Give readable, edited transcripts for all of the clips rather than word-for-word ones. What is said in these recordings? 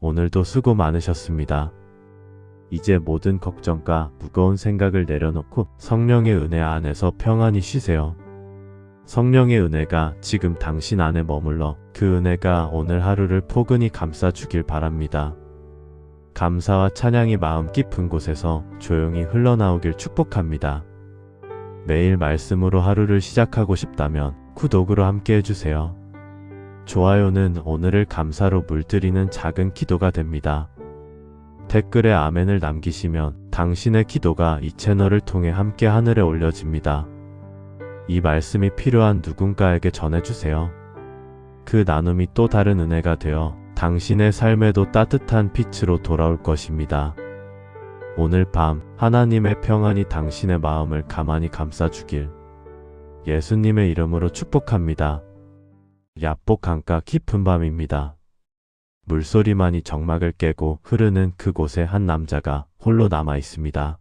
오늘도 수고 많으셨습니다. 이제 모든 걱정과 무거운 생각을 내려놓고 성령의 은혜 안에서 평안히 쉬세요. 성령의 은혜가 지금 당신 안에 머물러 그 은혜가 오늘 하루를 포근히 감싸주길 바랍니다. 감사와 찬양이 마음 깊은 곳에서 조용히 흘러나오길 축복합니다. 매일 말씀으로 하루를 시작하고 싶다면 구독으로 함께 해주세요. 좋아요는 오늘을 감사로 물들이는 작은 기도가 됩니다. 댓글에 아멘을 남기시면 당신의 기도가 이 채널을 통해 함께 하늘에 올려집니다. 이 말씀이 필요한 누군가에게 전해주세요. 그 나눔이 또 다른 은혜가 되어 당신의 삶에도 따뜻한 빛으로 돌아올 것입니다. 오늘 밤 하나님의 평안이 당신의 마음을 가만히 감싸주길 예수님의 이름으로 축복합니다. 야복 강가 깊은 밤입니다. 물소리만이 정막을 깨고 흐르는 그곳에 한 남자가 홀로 남아 있습니다.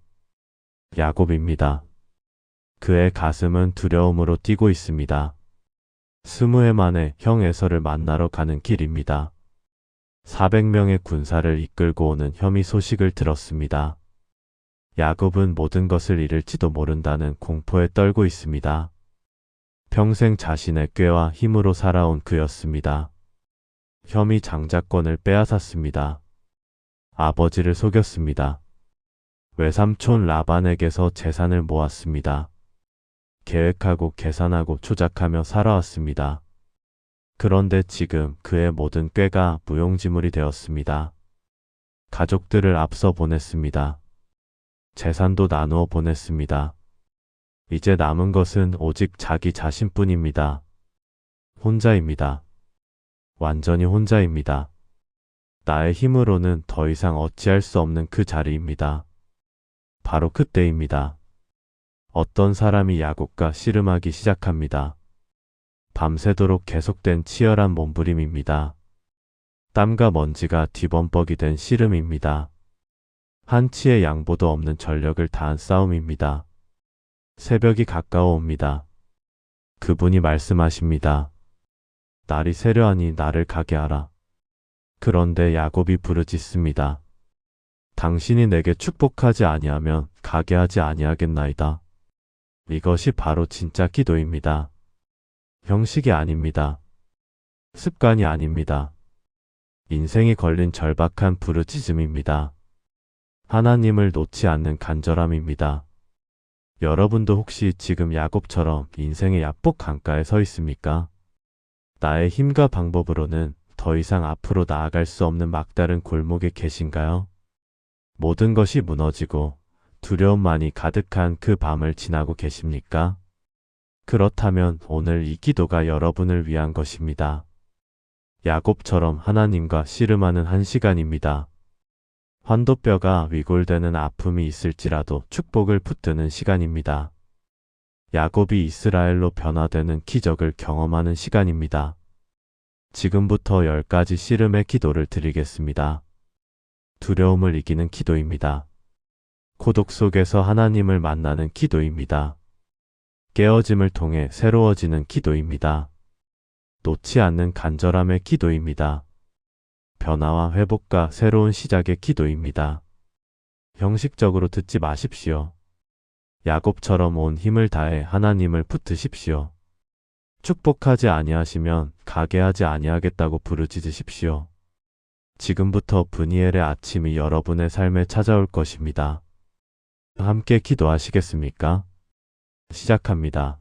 야곱입니다. 그의 가슴은 두려움으로 뛰고 있습니다. 20해 만에 형 에서를 만나러 가는 길입니다. 400명의 군사를 이끌고 오는 혐의 소식을 들었습니다. 야곱은 모든 것을 잃을지도 모른다는 공포에 떨고 있습니다. 평생 자신의 꾀와 힘으로 살아온 그였습니다. 혐의 장자권을 빼앗았습니다. 아버지를 속였습니다. 외삼촌 라반에게서 재산을 모았습니다. 계획하고 계산하고 조작하며 살아왔습니다. 그런데 지금 그의 모든 꾀가 무용지물이 되었습니다. 가족들을 앞서 보냈습니다. 재산도 나누어 보냈습니다. 이제 남은 것은 오직 자기 자신뿐입니다. 혼자입니다. 완전히 혼자입니다. 나의 힘으로는 더 이상 어찌할 수 없는 그 자리입니다. 바로 그때입니다. 어떤 사람이 야곱과 씨름하기 시작합니다. 밤새도록 계속된 치열한 몸부림입니다. 땀과 먼지가 뒤범벅이 된 씨름입니다. 한치의 양보도 없는 전력을 다한 싸움입니다. 새벽이 가까워 옵니다. 그분이 말씀하십니다. 날이 새려하니 나를 가게 하라. 그런데 야곱이 부르짖습니다. 당신이 내게 축복하지 아니하면 가게 하지 아니하겠나이다. 이것이 바로 진짜 기도입니다. 형식이 아닙니다. 습관이 아닙니다. 인생이 걸린 절박한 부르짖음입니다. 하나님을 놓지 않는 간절함입니다. 여러분도 혹시 지금 야곱처럼 인생의 야복 강가에 서 있습니까? 나의 힘과 방법으로는 더 이상 앞으로 나아갈 수 없는 막다른 골목에 계신가요? 모든 것이 무너지고 두려움만이 가득한 그 밤을 지나고 계십니까? 그렇다면 오늘 이 기도가 여러분을 위한 것입니다. 야곱처럼 하나님과 씨름하는 한 시간입니다. 환도뼈가 위골되는 아픔이 있을지라도 축복을 붙드는 시간입니다. 야곱이 이스라엘로 변화되는 기적을 경험하는 시간입니다. 지금부터 10가지 씨름의 기도를 드리겠습니다. 두려움을 이기는 기도입니다. 고독 속에서 하나님을 만나는 기도입니다. 깨어짐을 통해 새로워지는 기도입니다. 놓지 않는 간절함의 기도입니다. 변화와 회복과 새로운 시작의 기도입니다. 형식적으로 듣지 마십시오. 야곱처럼 온 힘을 다해 하나님을 붙드십시오. 축복하지 아니하시면 가게 하지 아니하겠다고 부르짖으십시오. 지금부터 브니엘의 아침이 여러분의 삶에 찾아올 것입니다. 함께 기도하시겠습니까? 시작합니다.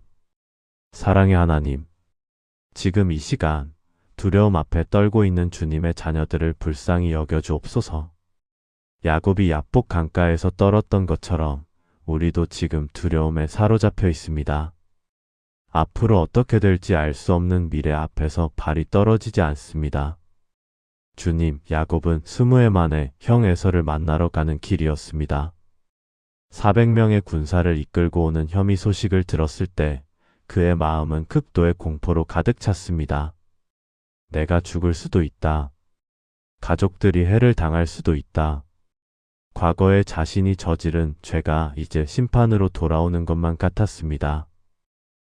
사랑의 하나님, 지금 이 시간 두려움 앞에 떨고 있는 주님의 자녀들을 불쌍히 여겨주옵소서. 야곱이 야복 강가에서 떨었던 것처럼 우리도 지금 두려움에 사로잡혀 있습니다. 앞으로 어떻게 될지 알 수 없는 미래 앞에서 발이 떨어지지 않습니다. 주님, 야곱은 20해 만에 형 에서를 만나러 가는 길이었습니다. 400명의 군사를 이끌고 오는 혐의 소식을 들었을 때 그의 마음은 극도의 공포로 가득 찼습니다. 내가 죽을 수도 있다. 가족들이 해를 당할 수도 있다. 과거에 자신이 저지른 죄가 이제 심판으로 돌아오는 것만 같았습니다.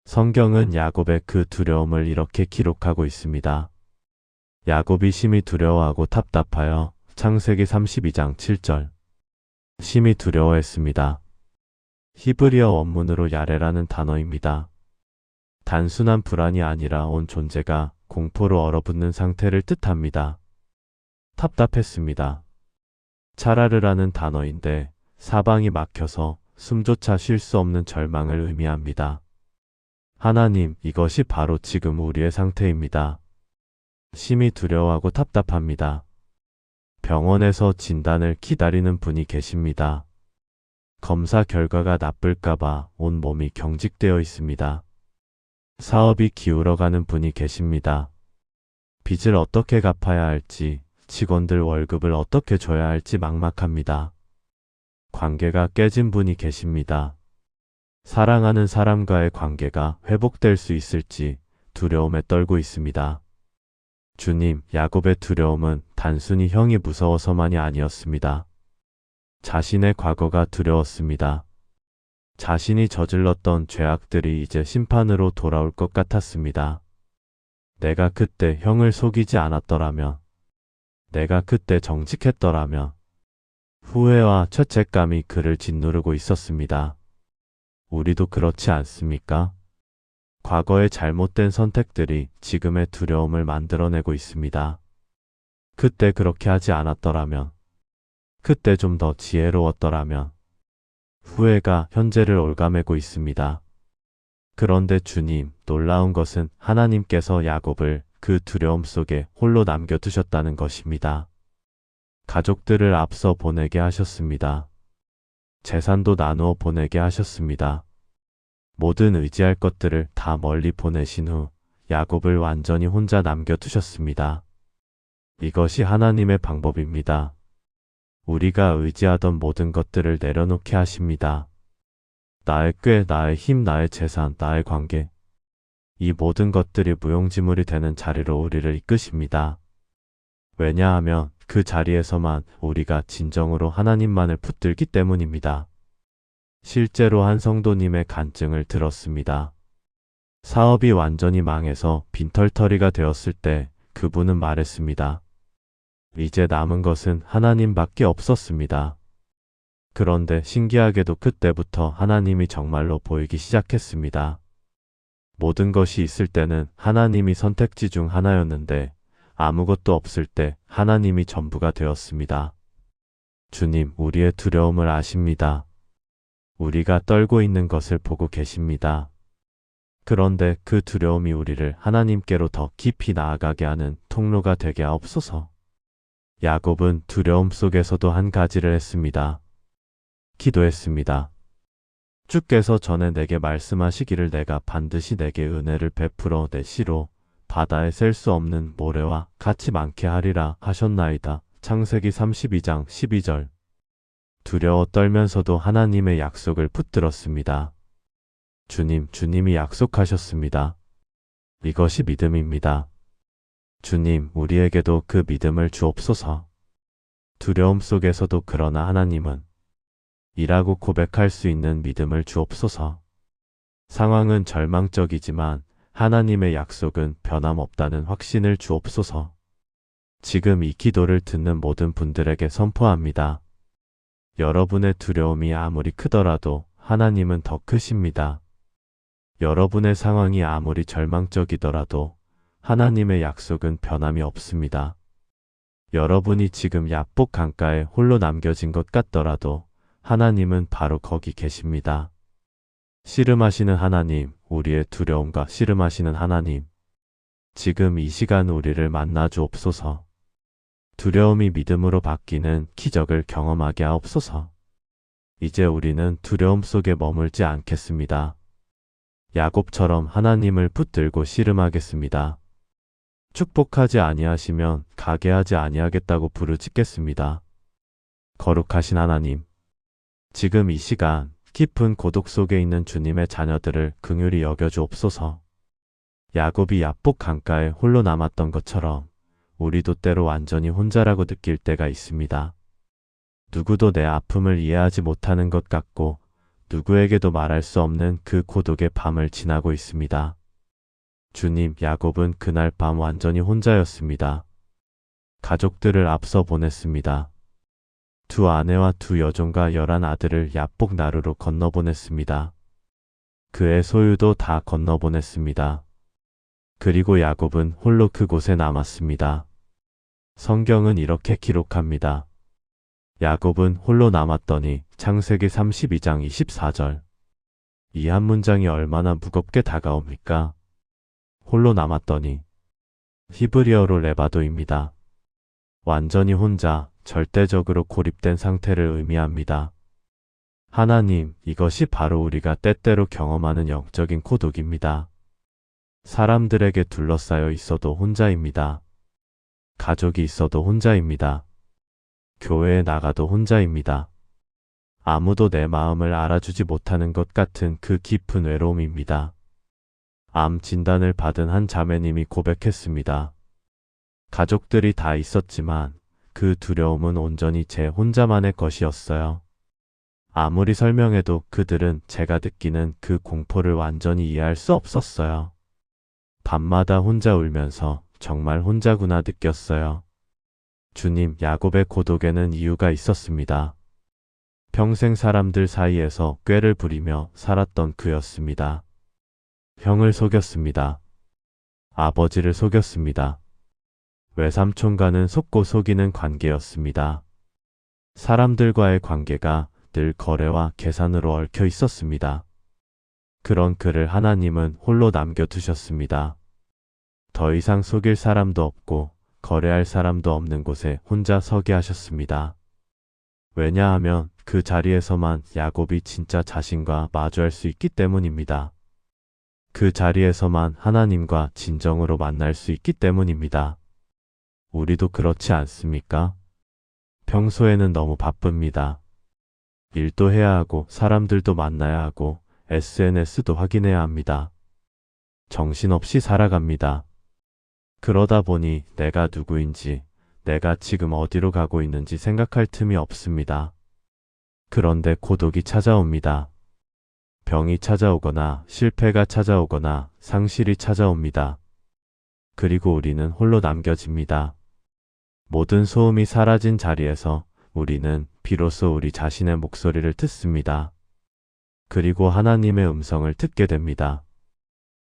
성경은 야곱의 그 두려움을 이렇게 기록하고 있습니다. 야곱이 심히 두려워하고 답답하여 창세기 32장 7절. 심히 두려워했습니다. 히브리어 원문으로 야레라는 단어입니다. 단순한 불안이 아니라 온 존재가 공포로 얼어붙는 상태를 뜻합니다. 답답했습니다. 차라르라는 단어인데 사방이 막혀서 숨조차 쉴 수 없는 절망을 의미합니다. 하나님, 이것이 바로 지금 우리의 상태입니다. 심히 두려워하고 답답합니다. 병원에서 진단을 기다리는 분이 계십니다. 검사 결과가 나쁠까봐 온 몸이 경직되어 있습니다. 사업이 기울어가는 분이 계십니다. 빚을 어떻게 갚아야 할지, 직원들 월급을 어떻게 줘야 할지 막막합니다. 관계가 깨진 분이 계십니다. 사랑하는 사람과의 관계가 회복될 수 있을지 두려움에 떨고 있습니다. 주님, 야곱의 두려움은 단순히 형이 무서워서만이 아니었습니다. 자신의 과거가 두려웠습니다. 자신이 저질렀던 죄악들이 이제 심판으로 돌아올 것 같았습니다. 내가 그때 형을 속이지 않았더라면, 내가 그때 정직했더라면, 후회와 죄책감이 그를 짓누르고 있었습니다. 우리도 그렇지 않습니까? 과거의 잘못된 선택들이 지금의 두려움을 만들어내고 있습니다. 그때 그렇게 하지 않았더라면, 그때 좀 더 지혜로웠더라면, 후회가 현재를 올가매고 있습니다. 그런데 주님, 놀라운 것은 하나님께서 야곱을 그 두려움 속에 홀로 남겨두셨다는 것입니다. 가족들을 앞서 보내게 하셨습니다. 재산도 나누어 보내게 하셨습니다. 모든 의지할 것들을 다 멀리 보내신 후 야곱을 완전히 혼자 남겨두셨습니다. 이것이 하나님의 방법입니다. 우리가 의지하던 모든 것들을 내려놓게 하십니다. 나의 꾀, 나의 힘, 나의 재산, 나의 관계, 이 모든 것들이 무용지물이 되는 자리로 우리를 이끄십니다. 왜냐하면 그 자리에서만 우리가 진정으로 하나님만을 붙들기 때문입니다. 실제로 한 성도님의 간증을 들었습니다. 사업이 완전히 망해서 빈털터리가 되었을 때 그분은 말했습니다. 이제 남은 것은 하나님밖에 없었습니다. 그런데 신기하게도 그때부터 하나님이 정말로 보이기 시작했습니다. 모든 것이 있을 때는 하나님이 선택지 중 하나였는데 아무것도 없을 때 하나님이 전부가 되었습니다. 주님, 우리의 두려움을 아십니다. 우리가 떨고 있는 것을 보고 계십니다. 그런데 그 두려움이 우리를 하나님께로 더 깊이 나아가게 하는 통로가 되게 하옵소서. 야곱은 두려움 속에서도 한 가지를 했습니다. 기도했습니다. 주께서 전에 내게 말씀하시기를 내가 반드시 내게 은혜를 베풀어 내 씨로 바다에 셀 수 없는 모래와 같이 많게 하리라 하셨나이다. 창세기 32장 12절. 두려워 떨면서도 하나님의 약속을 붙들었습니다. 주님이 약속하셨습니다. 이것이 믿음입니다. 주님, 우리에게도 그 믿음을 주옵소서. 두려움 속에서도 그러나 하나님은 이라고 고백할 수 있는 믿음을 주옵소서. 상황은 절망적이지만 하나님의 약속은 변함없다는 확신을 주옵소서. 지금 이 기도를 듣는 모든 분들에게 선포합니다. 여러분의 두려움이 아무리 크더라도 하나님은 더 크십니다. 여러분의 상황이 아무리 절망적이더라도 하나님의 약속은 변함이 없습니다. 여러분이 지금 야복 강가에 홀로 남겨진 것 같더라도 하나님은 바로 거기 계십니다. 씨름하시는 하나님, 우리의 두려움과 씨름하시는 하나님, 지금 이 시간 우리를 만나 주옵소서. 두려움이 믿음으로 바뀌는 기적을 경험하게 하옵소서. 이제 우리는 두려움 속에 머물지 않겠습니다. 야곱처럼 하나님을 붙들고 씨름하겠습니다. 축복하지 아니하시면 가게 하지 아니하겠다고 부르짖겠습니다. 거룩하신 하나님, 지금 이 시간 깊은 고독 속에 있는 주님의 자녀들을 긍휼히 여겨주옵소서. 야곱이 야복 강가에 홀로 남았던 것처럼 우리도 때로 완전히 혼자라고 느낄 때가 있습니다. 누구도 내 아픔을 이해하지 못하는 것 같고 누구에게도 말할 수 없는 그 고독의 밤을 지나고 있습니다. 주님, 야곱은 그날 밤 완전히 혼자였습니다. 가족들을 앞서 보냈습니다. 두 아내와 두 여종과 11 아들을 야복 나루로 건너보냈습니다. 그의 소유도 다 건너보냈습니다. 그리고 야곱은 홀로 그곳에 남았습니다. 성경은 이렇게 기록합니다. 야곱은 홀로 남았더니 창세기 32장 24절. 이 한 문장이 얼마나 무겁게 다가옵니까? 홀로 남았더니. 히브리어로 레바도입니다. 완전히 혼자, 절대적으로 고립된 상태를 의미합니다. 하나님, 이것이 바로 우리가 때때로 경험하는 영적인 고독입니다. 사람들에게 둘러싸여 있어도 혼자입니다. 가족이 있어도 혼자입니다. 교회에 나가도 혼자입니다. 아무도 내 마음을 알아주지 못하는 것 같은 그 깊은 외로움입니다. 암 진단을 받은 한 자매님이 고백했습니다. 가족들이 다 있었지만 그 두려움은 온전히 제 혼자만의 것이었어요. 아무리 설명해도 그들은 제가 느끼는 그 공포를 완전히 이해할 수 없었어요. 밤마다 혼자 울면서 정말 혼자구나 느꼈어요. 주님, 야곱의 고독에는 이유가 있었습니다. 평생 사람들 사이에서 꾀를 부리며 살았던 그였습니다. 형을 속였습니다. 아버지를 속였습니다. 외삼촌과는 속고 속이는 관계였습니다. 사람들과의 관계가 늘 거래와 계산으로 얽혀 있었습니다. 그런 그를 하나님은 홀로 남겨두셨습니다. 더 이상 속일 사람도 없고 거래할 사람도 없는 곳에 혼자 서게 하셨습니다. 왜냐하면 그 자리에서만 야곱이 진짜 자신과 마주할 수 있기 때문입니다. 그 자리에서만 하나님과 진정으로 만날 수 있기 때문입니다. 우리도 그렇지 않습니까? 평소에는 너무 바쁩니다. 일도 해야 하고 사람들도 만나야 하고 SNS도 확인해야 합니다. 정신없이 살아갑니다. 그러다 보니 내가 누구인지, 내가 지금 어디로 가고 있는지 생각할 틈이 없습니다. 그런데 고독이 찾아옵니다. 병이 찾아오거나 실패가 찾아오거나 상실이 찾아옵니다. 그리고 우리는 홀로 남겨집니다. 모든 소음이 사라진 자리에서 우리는 비로소 우리 자신의 목소리를 듣습니다. 그리고 하나님의 음성을 듣게 됩니다.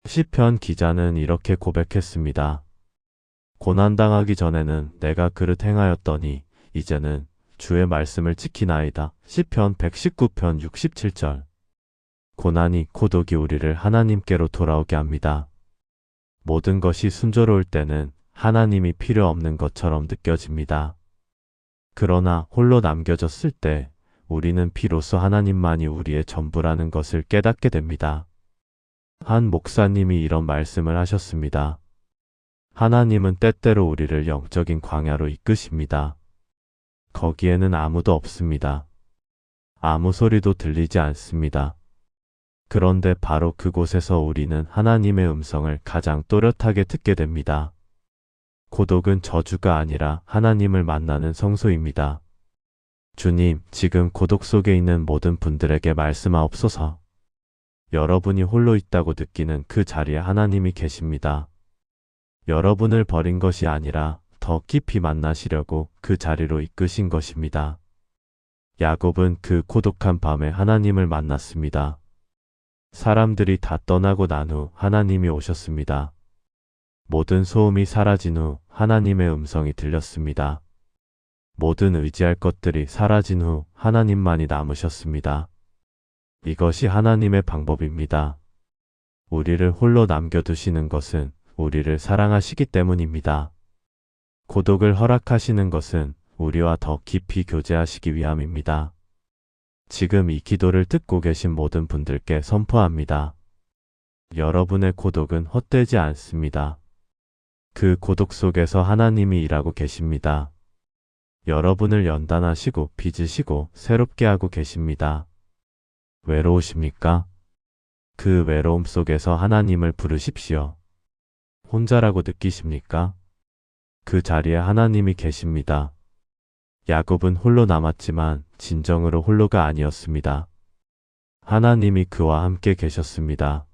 시편 기자는 이렇게 고백했습니다. 고난당하기 전에는 내가 그릇 행하였더니 이제는 주의 말씀을 지키나이다. 시편 119편 67절. 고난이 고독이 우리를 하나님께로 돌아오게 합니다. 모든 것이 순조로울 때는 하나님이 필요 없는 것처럼 느껴집니다. 그러나 홀로 남겨졌을 때 우리는 비로소 하나님만이 우리의 전부라는 것을 깨닫게 됩니다. 한 목사님이 이런 말씀을 하셨습니다. 하나님은 때때로 우리를 영적인 광야로 이끄십니다. 거기에는 아무도 없습니다. 아무 소리도 들리지 않습니다. 그런데 바로 그곳에서 우리는 하나님의 음성을 가장 또렷하게 듣게 됩니다. 고독은 저주가 아니라 하나님을 만나는 성소입니다. 주님, 지금 고독 속에 있는 모든 분들에게 말씀하옵소서. 여러분이 홀로 있다고 느끼는 그 자리에 하나님이 계십니다. 여러분을 버린 것이 아니라 더 깊이 만나시려고 그 자리로 이끄신 것입니다. 야곱은 그 고독한 밤에 하나님을 만났습니다. 사람들이 다 떠나고 난 후 하나님이 오셨습니다. 모든 소음이 사라진 후 하나님의 음성이 들렸습니다. 모든 의지할 것들이 사라진 후 하나님만이 남으셨습니다. 이것이 하나님의 방법입니다. 우리를 홀로 남겨두시는 것은 우리를 사랑하시기 때문입니다. 고독을 허락하시는 것은 우리와 더 깊이 교제하시기 위함입니다. 지금 이 기도를 듣고 계신 모든 분들께 선포합니다. 여러분의 고독은 헛되지 않습니다. 그 고독 속에서 하나님이 일하고 계십니다. 여러분을 연단하시고 빚으시고 새롭게 하고 계십니다. 외로우십니까? 그 외로움 속에서 하나님을 부르십시오. 혼자라고 느끼십니까? 그 자리에 하나님이 계십니다. 야곱은 홀로 남았지만 진정으로 홀로가 아니었습니다. 하나님이 그와 함께 계셨습니다.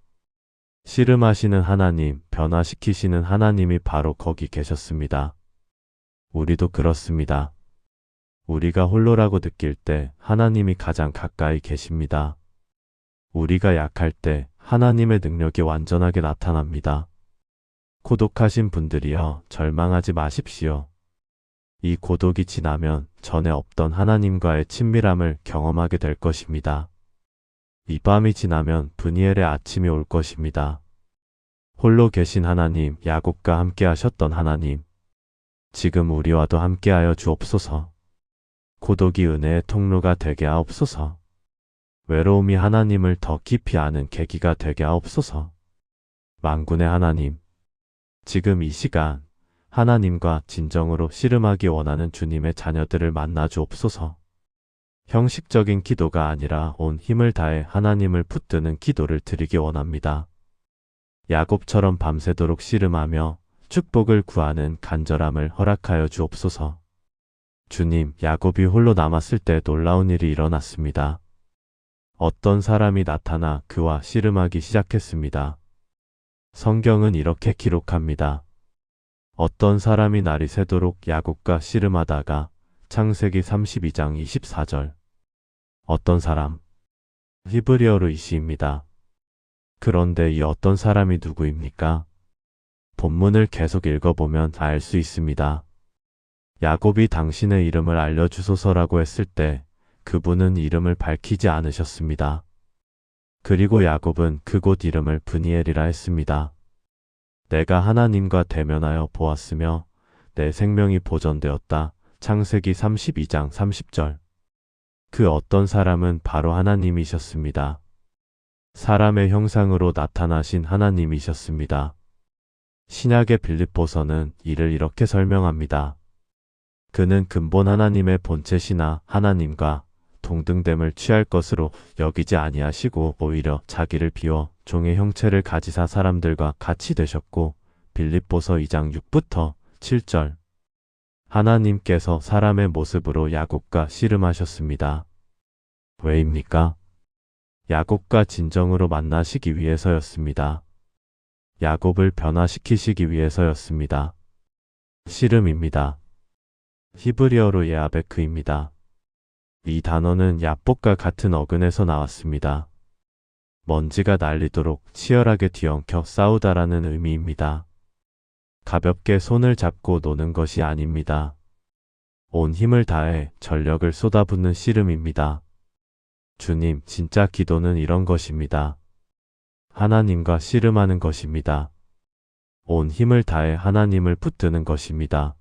씨름하시는 하나님, 변화시키시는 하나님이 바로 거기 계셨습니다. 우리도 그렇습니다. 우리가 홀로라고 느낄 때 하나님이 가장 가까이 계십니다. 우리가 약할 때 하나님의 능력이 완전하게 나타납니다. 고독하신 분들이여 절망하지 마십시오. 이 고독이 지나면 전에 없던 하나님과의 친밀함을 경험하게 될 것입니다. 이 밤이 지나면 브니엘의 아침이 올 것입니다. 홀로 계신 하나님, 야곱과 함께 하셨던 하나님, 지금 우리와도 함께하여 주옵소서. 고독이 은혜의 통로가 되게 하옵소서. 외로움이 하나님을 더 깊이 아는 계기가 되게 하옵소서. 만군의 하나님, 지금 이 시간 하나님과 진정으로 씨름하기 원하는 주님의 자녀들을 만나 주옵소서. 형식적인 기도가 아니라 온 힘을 다해 하나님을 붙드는 기도를 드리기 원합니다. 야곱처럼 밤새도록 씨름하며 축복을 구하는 간절함을 허락하여 주옵소서. 주님, 야곱이 홀로 남았을 때 놀라운 일이 일어났습니다. 어떤 사람이 나타나 그와 씨름하기 시작했습니다. 성경은 이렇게 기록합니다. 어떤 사람이 날이 새도록 야곱과 씨름하다가 창세기 32장 24절. 어떤 사람? 히브리어로 이시입니다. 그런데 이 어떤 사람이 누구입니까? 본문을 계속 읽어보면 알 수 있습니다. 야곱이 당신의 이름을 알려주소서라고 했을 때 그분은 이름을 밝히지 않으셨습니다. 그리고 야곱은 그곳 이름을 브니엘이라 했습니다. 내가 하나님과 대면하여 보았으며 내 생명이 보존되었다. 창세기 32장 30절. 그 어떤 사람은 바로 하나님이셨습니다. 사람의 형상으로 나타나신 하나님이셨습니다. 신약의 빌립보서는 이를 이렇게 설명합니다. 그는 근본 하나님의 본체시나 하나님과 동등됨을 취할 것으로 여기지 아니하시고 오히려 자기를 비워 종의 형체를 가지사 사람들과 같이 되셨고 빌립보서 2장 6부터 7절. 하나님께서 사람의 모습으로 야곱과 씨름하셨습니다. 왜입니까? 야곱과 진정으로 만나시기 위해서였습니다. 야곱을 변화시키시기 위해서였습니다. 씨름입니다. 히브리어로 예아베크입니다. 이 단어는 야복과 같은 어근에서 나왔습니다. 먼지가 날리도록 치열하게 뒤엉켜 싸우다라는 의미입니다. 가볍게 손을 잡고 노는 것이 아닙니다. 온 힘을 다해 전력을 쏟아붓는 씨름입니다. 주님, 진짜 기도는 이런 것입니다. 하나님과 씨름하는 것입니다. 온 힘을 다해 하나님을 붙드는 것입니다.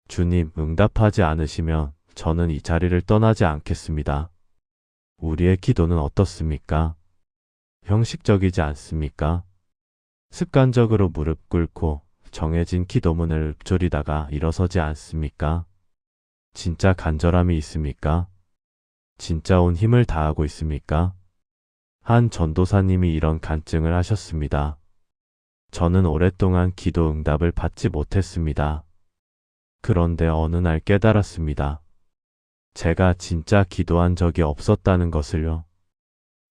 주님, 응답하지 않으시면 저는 이 자리를 떠나지 않겠습니다. 우리의 기도는 어떻습니까? 형식적이지 않습니까? 습관적으로 무릎 꿇고 정해진 기도문을 읊조리다가 일어서지 않습니까? 진짜 간절함이 있습니까? 진짜 온 힘을 다하고 있습니까? 한 전도사님이 이런 간증을 하셨습니다. 저는 오랫동안 기도 응답을 받지 못했습니다. 그런데 어느 날 깨달았습니다. 제가 진짜 기도한 적이 없었다는 것을요.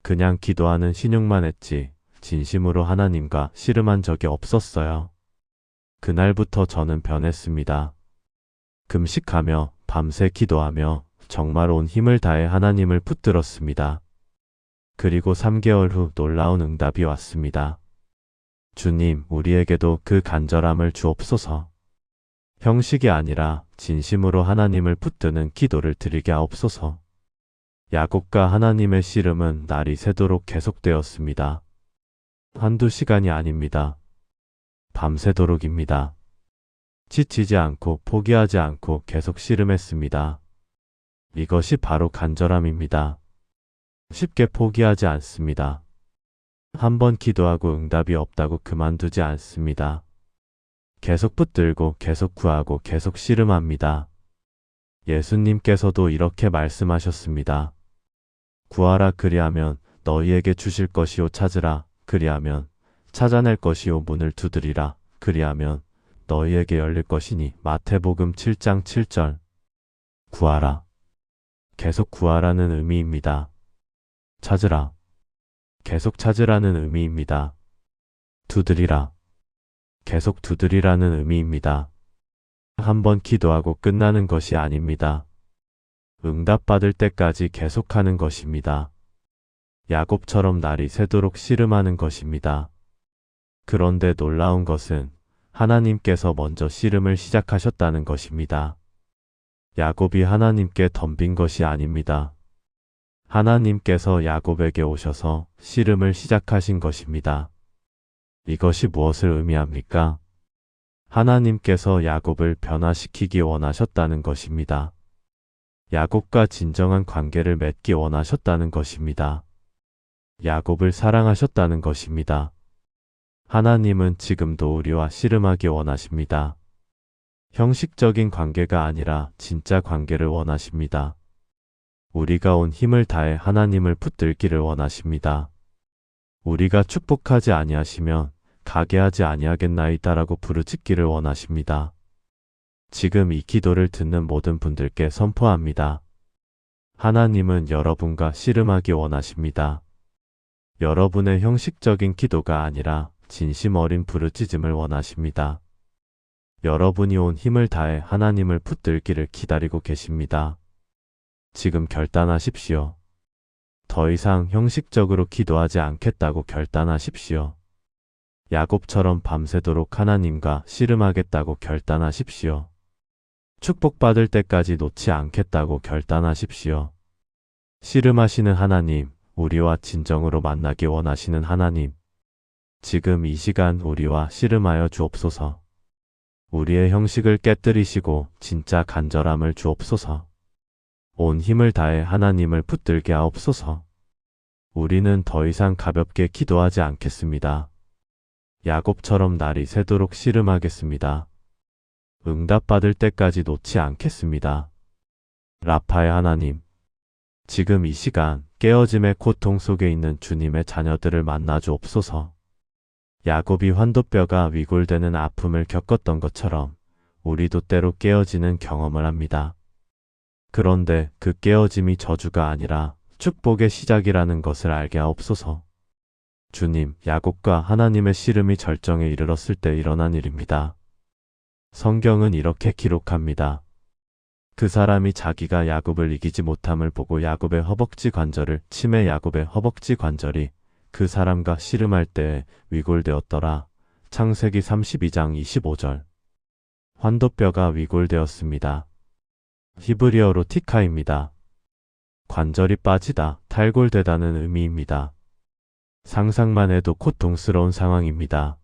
그냥 기도하는 신용만 했지 진심으로 하나님과 씨름한 적이 없었어요. 그날부터 저는 변했습니다. 금식하며 밤새 기도하며 정말 온 힘을 다해 하나님을 붙들었습니다. 그리고 3개월 후 놀라운 응답이 왔습니다. 주님, 우리에게도 그 간절함을 주옵소서. 형식이 아니라 진심으로 하나님을 붙드는 기도를 드리게 하옵소서. 야곱과 하나님의 씨름은 날이 새도록 계속되었습니다. 한두 시간이 아닙니다. 밤새도록입니다. 지치지 않고 포기하지 않고 계속 씨름했습니다. 이것이 바로 간절함입니다. 쉽게 포기하지 않습니다. 한번 기도하고 응답이 없다고 그만두지 않습니다. 계속 붙들고 계속 구하고 계속 씨름합니다. 예수님께서도 이렇게 말씀하셨습니다. 구하라 그리하면 너희에게 주실 것이요 찾으라 그리하면 찾아낼 것이요 문을 두드리라 그리하면 너희에게 열릴 것이니 마태복음 7장 7절. 구하라. 계속 구하라는 의미입니다. 찾으라. 계속 찾으라는 의미입니다. 두드리라. 계속 두드리라는 의미입니다. 한번 기도하고 끝나는 것이 아닙니다. 응답받을 때까지 계속하는 것입니다. 야곱처럼 날이 새도록 씨름하는 것입니다. 그런데 놀라운 것은 하나님께서 먼저 씨름을 시작하셨다는 것입니다. 야곱이 하나님께 덤빈 것이 아닙니다. 하나님께서 야곱에게 오셔서 씨름을 시작하신 것입니다. 이것이 무엇을 의미합니까? 하나님께서 야곱을 변화시키기 원하셨다는 것입니다. 야곱과 진정한 관계를 맺기 원하셨다는 것입니다. 야곱을 사랑하셨다는 것입니다. 하나님은 지금도 우리와 씨름하기 원하십니다. 형식적인 관계가 아니라 진짜 관계를 원하십니다. 우리가 온 힘을 다해 하나님을 붙들기를 원하십니다. 우리가 축복하지 아니하시면 가게 하지 아니하겠나이다라고 부르짖기를 원하십니다. 지금 이 기도를 듣는 모든 분들께 선포합니다. 하나님은 여러분과 씨름하기 원하십니다. 여러분의 형식적인 기도가 아니라 진심 어린 부르짖음을 원하십니다. 여러분이 온 힘을 다해 하나님을 붙들기를 기다리고 계십니다. 지금 결단하십시오. 더 이상 형식적으로 기도하지 않겠다고 결단하십시오. 야곱처럼 밤새도록 하나님과 씨름하겠다고 결단하십시오. 축복받을 때까지 놓지 않겠다고 결단하십시오. 씨름하시는 하나님, 우리와 진정으로 만나기 원하시는 하나님, 지금 이 시간 우리와 씨름하여 주옵소서. 우리의 형식을 깨뜨리시고 진짜 간절함을 주옵소서. 온 힘을 다해 하나님을 붙들게 하옵소서. 우리는 더 이상 가볍게 기도하지 않겠습니다. 야곱처럼 날이 새도록 씨름하겠습니다. 응답받을 때까지 놓지 않겠습니다. 라파의 하나님, 지금 이 시간 깨어짐의 고통 속에 있는 주님의 자녀들을 만나 주옵소서. 야곱이 환도뼈가 위골되는 아픔을 겪었던 것처럼 우리도 때로 깨어지는 경험을 합니다. 그런데 그 깨어짐이 저주가 아니라 축복의 시작이라는 것을 알게 하옵소서. 주님, 야곱과 하나님의 씨름이 절정에 이르렀을 때 일어난 일입니다. 성경은 이렇게 기록합니다. 그 사람이 자기가 야곱을 이기지 못함을 보고 야곱의 허벅지 관절을 치매 야곱의 허벅지 관절이 그 사람과 씨름할 때에 위골되었더라. 창세기 32장 25절. 환도뼈가 위골되었습니다. 히브리어로 티카입니다. 관절이 빠지다, 탈골되다는 의미입니다. 상상만 해도 고통스러운 상황입니다.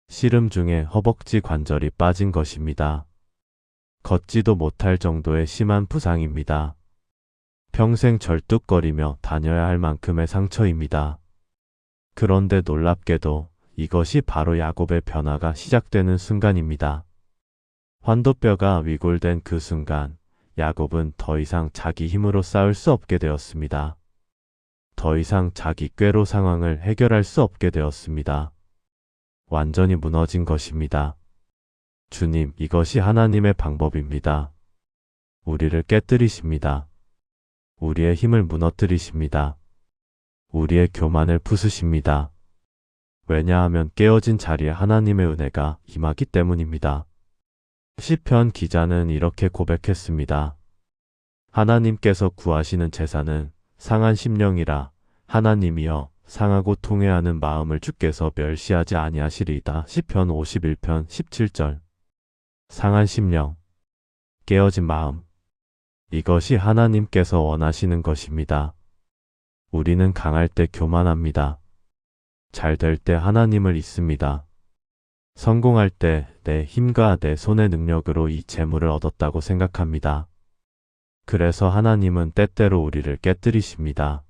씨름 중에 허벅지 관절이 빠진 것입니다. 걷지도 못할 정도의 심한 부상입니다. 평생 절뚝거리며 다녀야 할 만큼의 상처입니다. 그런데 놀랍게도 이것이 바로 야곱의 변화가 시작되는 순간입니다. 환도뼈가 위골된 그 순간, 야곱은 더 이상 자기 힘으로 싸울 수 없게 되었습니다. 더 이상 자기 꾀로 상황을 해결할 수 없게 되었습니다. 완전히 무너진 것입니다. 주님, 이것이 하나님의 방법입니다. 우리를 깨뜨리십니다. 우리의 힘을 무너뜨리십니다. 우리의 교만을 부수십니다. 왜냐하면 깨어진 자리에 하나님의 은혜가 임하기 때문입니다. 시편 기자는 이렇게 고백했습니다. 하나님께서 구하시는 제사는 상한 심령이라. 하나님이여, 상하고 통회하는 마음을 주께서 멸시하지 아니하시리이다. 시편 51편 17절. 상한 심령, 깨어진 마음, 이것이 하나님께서 원하시는 것입니다. 우리는 강할 때 교만합니다. 잘 될 때 하나님을 잊습니다. 성공할 때 내 힘과 내 손의 능력으로 이 재물을 얻었다고 생각합니다. 그래서 하나님은 때때로 우리를 깨뜨리십니다.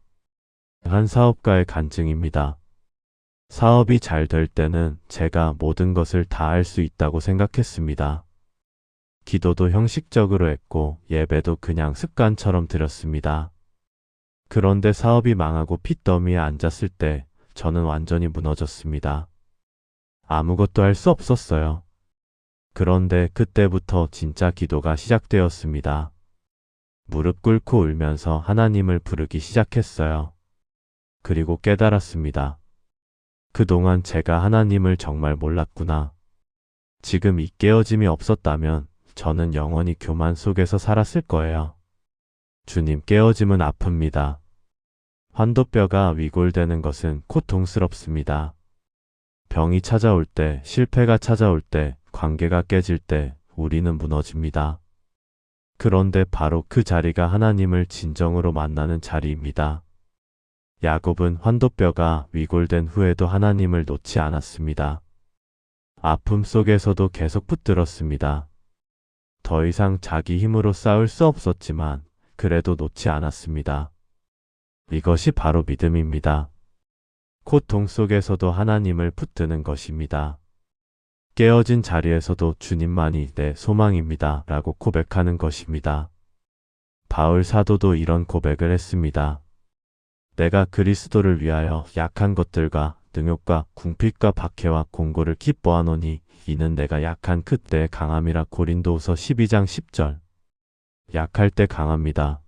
한 사업가의 간증입니다. 사업이 잘 될 때는 제가 모든 것을 다 할 수 있다고 생각했습니다. 기도도 형식적으로 했고 예배도 그냥 습관처럼 드렸습니다. 그런데 사업이 망하고 핏더미에 앉았을 때 저는 완전히 무너졌습니다. 아무것도 할 수 없었어요. 그런데 그때부터 진짜 기도가 시작되었습니다. 무릎 꿇고 울면서 하나님을 부르기 시작했어요. 그리고 깨달았습니다. 그동안 제가 하나님을 정말 몰랐구나. 지금 이 깨어짐이 없었다면 저는 영원히 교만 속에서 살았을 거예요. 주님, 깨어짐은 아픕니다. 환도뼈가 위골되는 것은 고통스럽습니다. 병이 찾아올 때, 실패가 찾아올 때, 관계가 깨질 때 우리는 무너집니다. 그런데 바로 그 자리가 하나님을 진정으로 만나는 자리입니다. 야곱은 환도뼈가 위골된 후에도 하나님을 놓지 않았습니다. 아픔 속에서도 계속 붙들었습니다. 더 이상 자기 힘으로 싸울 수 없었지만 그래도 놓지 않았습니다. 이것이 바로 믿음입니다. 고통 속에서도 하나님을 붙드는 것입니다. 깨어진 자리에서도 주님만이 내 소망입니다. 라고 고백하는 것입니다. 바울 사도도 이런 고백을 했습니다. 내가 그리스도를 위하여 약한 것들과 능욕과 궁핍과 박해와 공고를 기뻐하노니 이는 내가 약한 그때의 강함이라. 고린도후서 12장 10절. 약할 때 강합니다.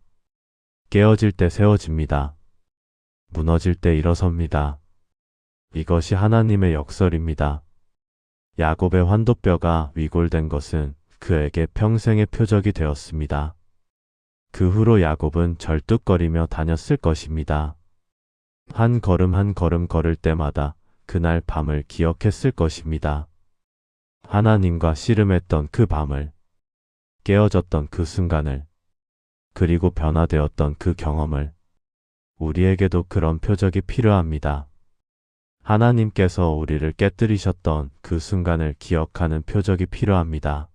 깨어질 때 세워집니다. 무너질 때 일어섭니다. 이것이 하나님의 역설입니다. 야곱의 환도뼈가 위골된 것은 그에게 평생의 표적이 되었습니다. 그 후로 야곱은 절뚝거리며 다녔을 것입니다. 한 걸음 한 걸음 걸을 때마다 그날 밤을 기억했을 것입니다. 하나님과 씨름했던 그 밤을, 깨어졌던 그 순간을, 그리고 변화되었던 그 경험을. 우리에게도 그런 표적이 필요합니다. 하나님께서 우리를 깨뜨리셨던 그 순간을 기억하는 표적이 필요합니다.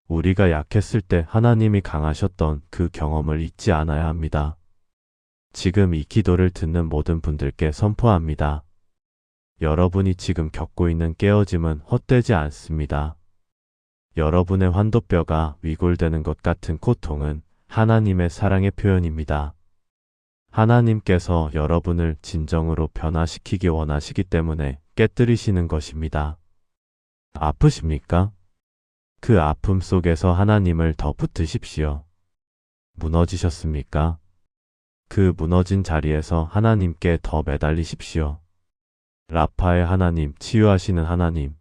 우리가 약했을 때 하나님이 강하셨던 그 경험을 잊지 않아야 합니다. 지금 이 기도를 듣는 모든 분들께 선포합니다. 여러분이 지금 겪고 있는 깨어짐은 헛되지 않습니다. 여러분의 환도뼈가 위골되는 것 같은 고통은 하나님의 사랑의 표현입니다. 하나님께서 여러분을 진정으로 변화시키기 원하시기 때문에 깨뜨리시는 것입니다. 아프십니까? 그 아픔 속에서 하나님을 더 붙드십시오. 무너지셨습니까? 그 무너진 자리에서 하나님께 더 매달리십시오. 라파의 하나님, 치유하시는 하나님,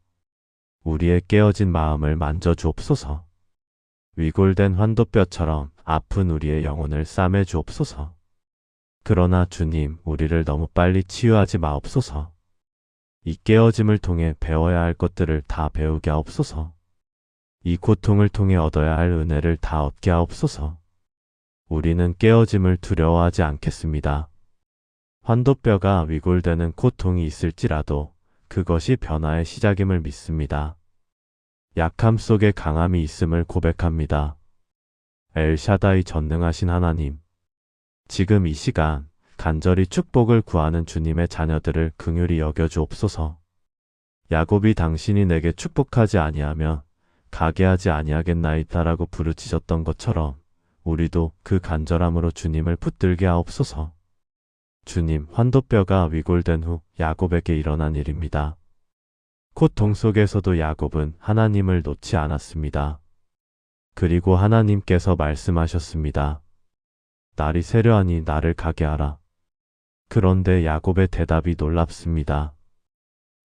우리의 깨어진 마음을 만져주옵소서. 위골된 환도뼈처럼 아픈 우리의 영혼을 싸매 주옵소서. 그러나 주님, 우리를 너무 빨리 치유하지 마옵소서. 이 깨어짐을 통해 배워야 할 것들을 다 배우게 하옵소서. 이 고통을 통해 얻어야 할 은혜를 다 얻게 하옵소서. 우리는 깨어짐을 두려워하지 않겠습니다. 환도뼈가 위골되는 고통이 있을지라도 그것이 변화의 시작임을 믿습니다. 약함 속에 강함이 있음을 고백합니다. 엘샤다이 전능하신 하나님, 지금 이 시간 간절히 축복을 구하는 주님의 자녀들을 긍휼히 여겨주옵소서. 야곱이 당신이 내게 축복하지 아니하면 가게 하지 아니하겠나이다라고 부르짖었던 것처럼 우리도 그 간절함으로 주님을 붙들게 하옵소서. 주님, 환도뼈가 위골된 후 야곱에게 일어난 일입니다. 고통 속에서도 야곱은 하나님을 놓지 않았습니다. 그리고 하나님께서 말씀하셨습니다. 날이 새려하니 나를 가게 하라. 그런데 야곱의 대답이 놀랍습니다.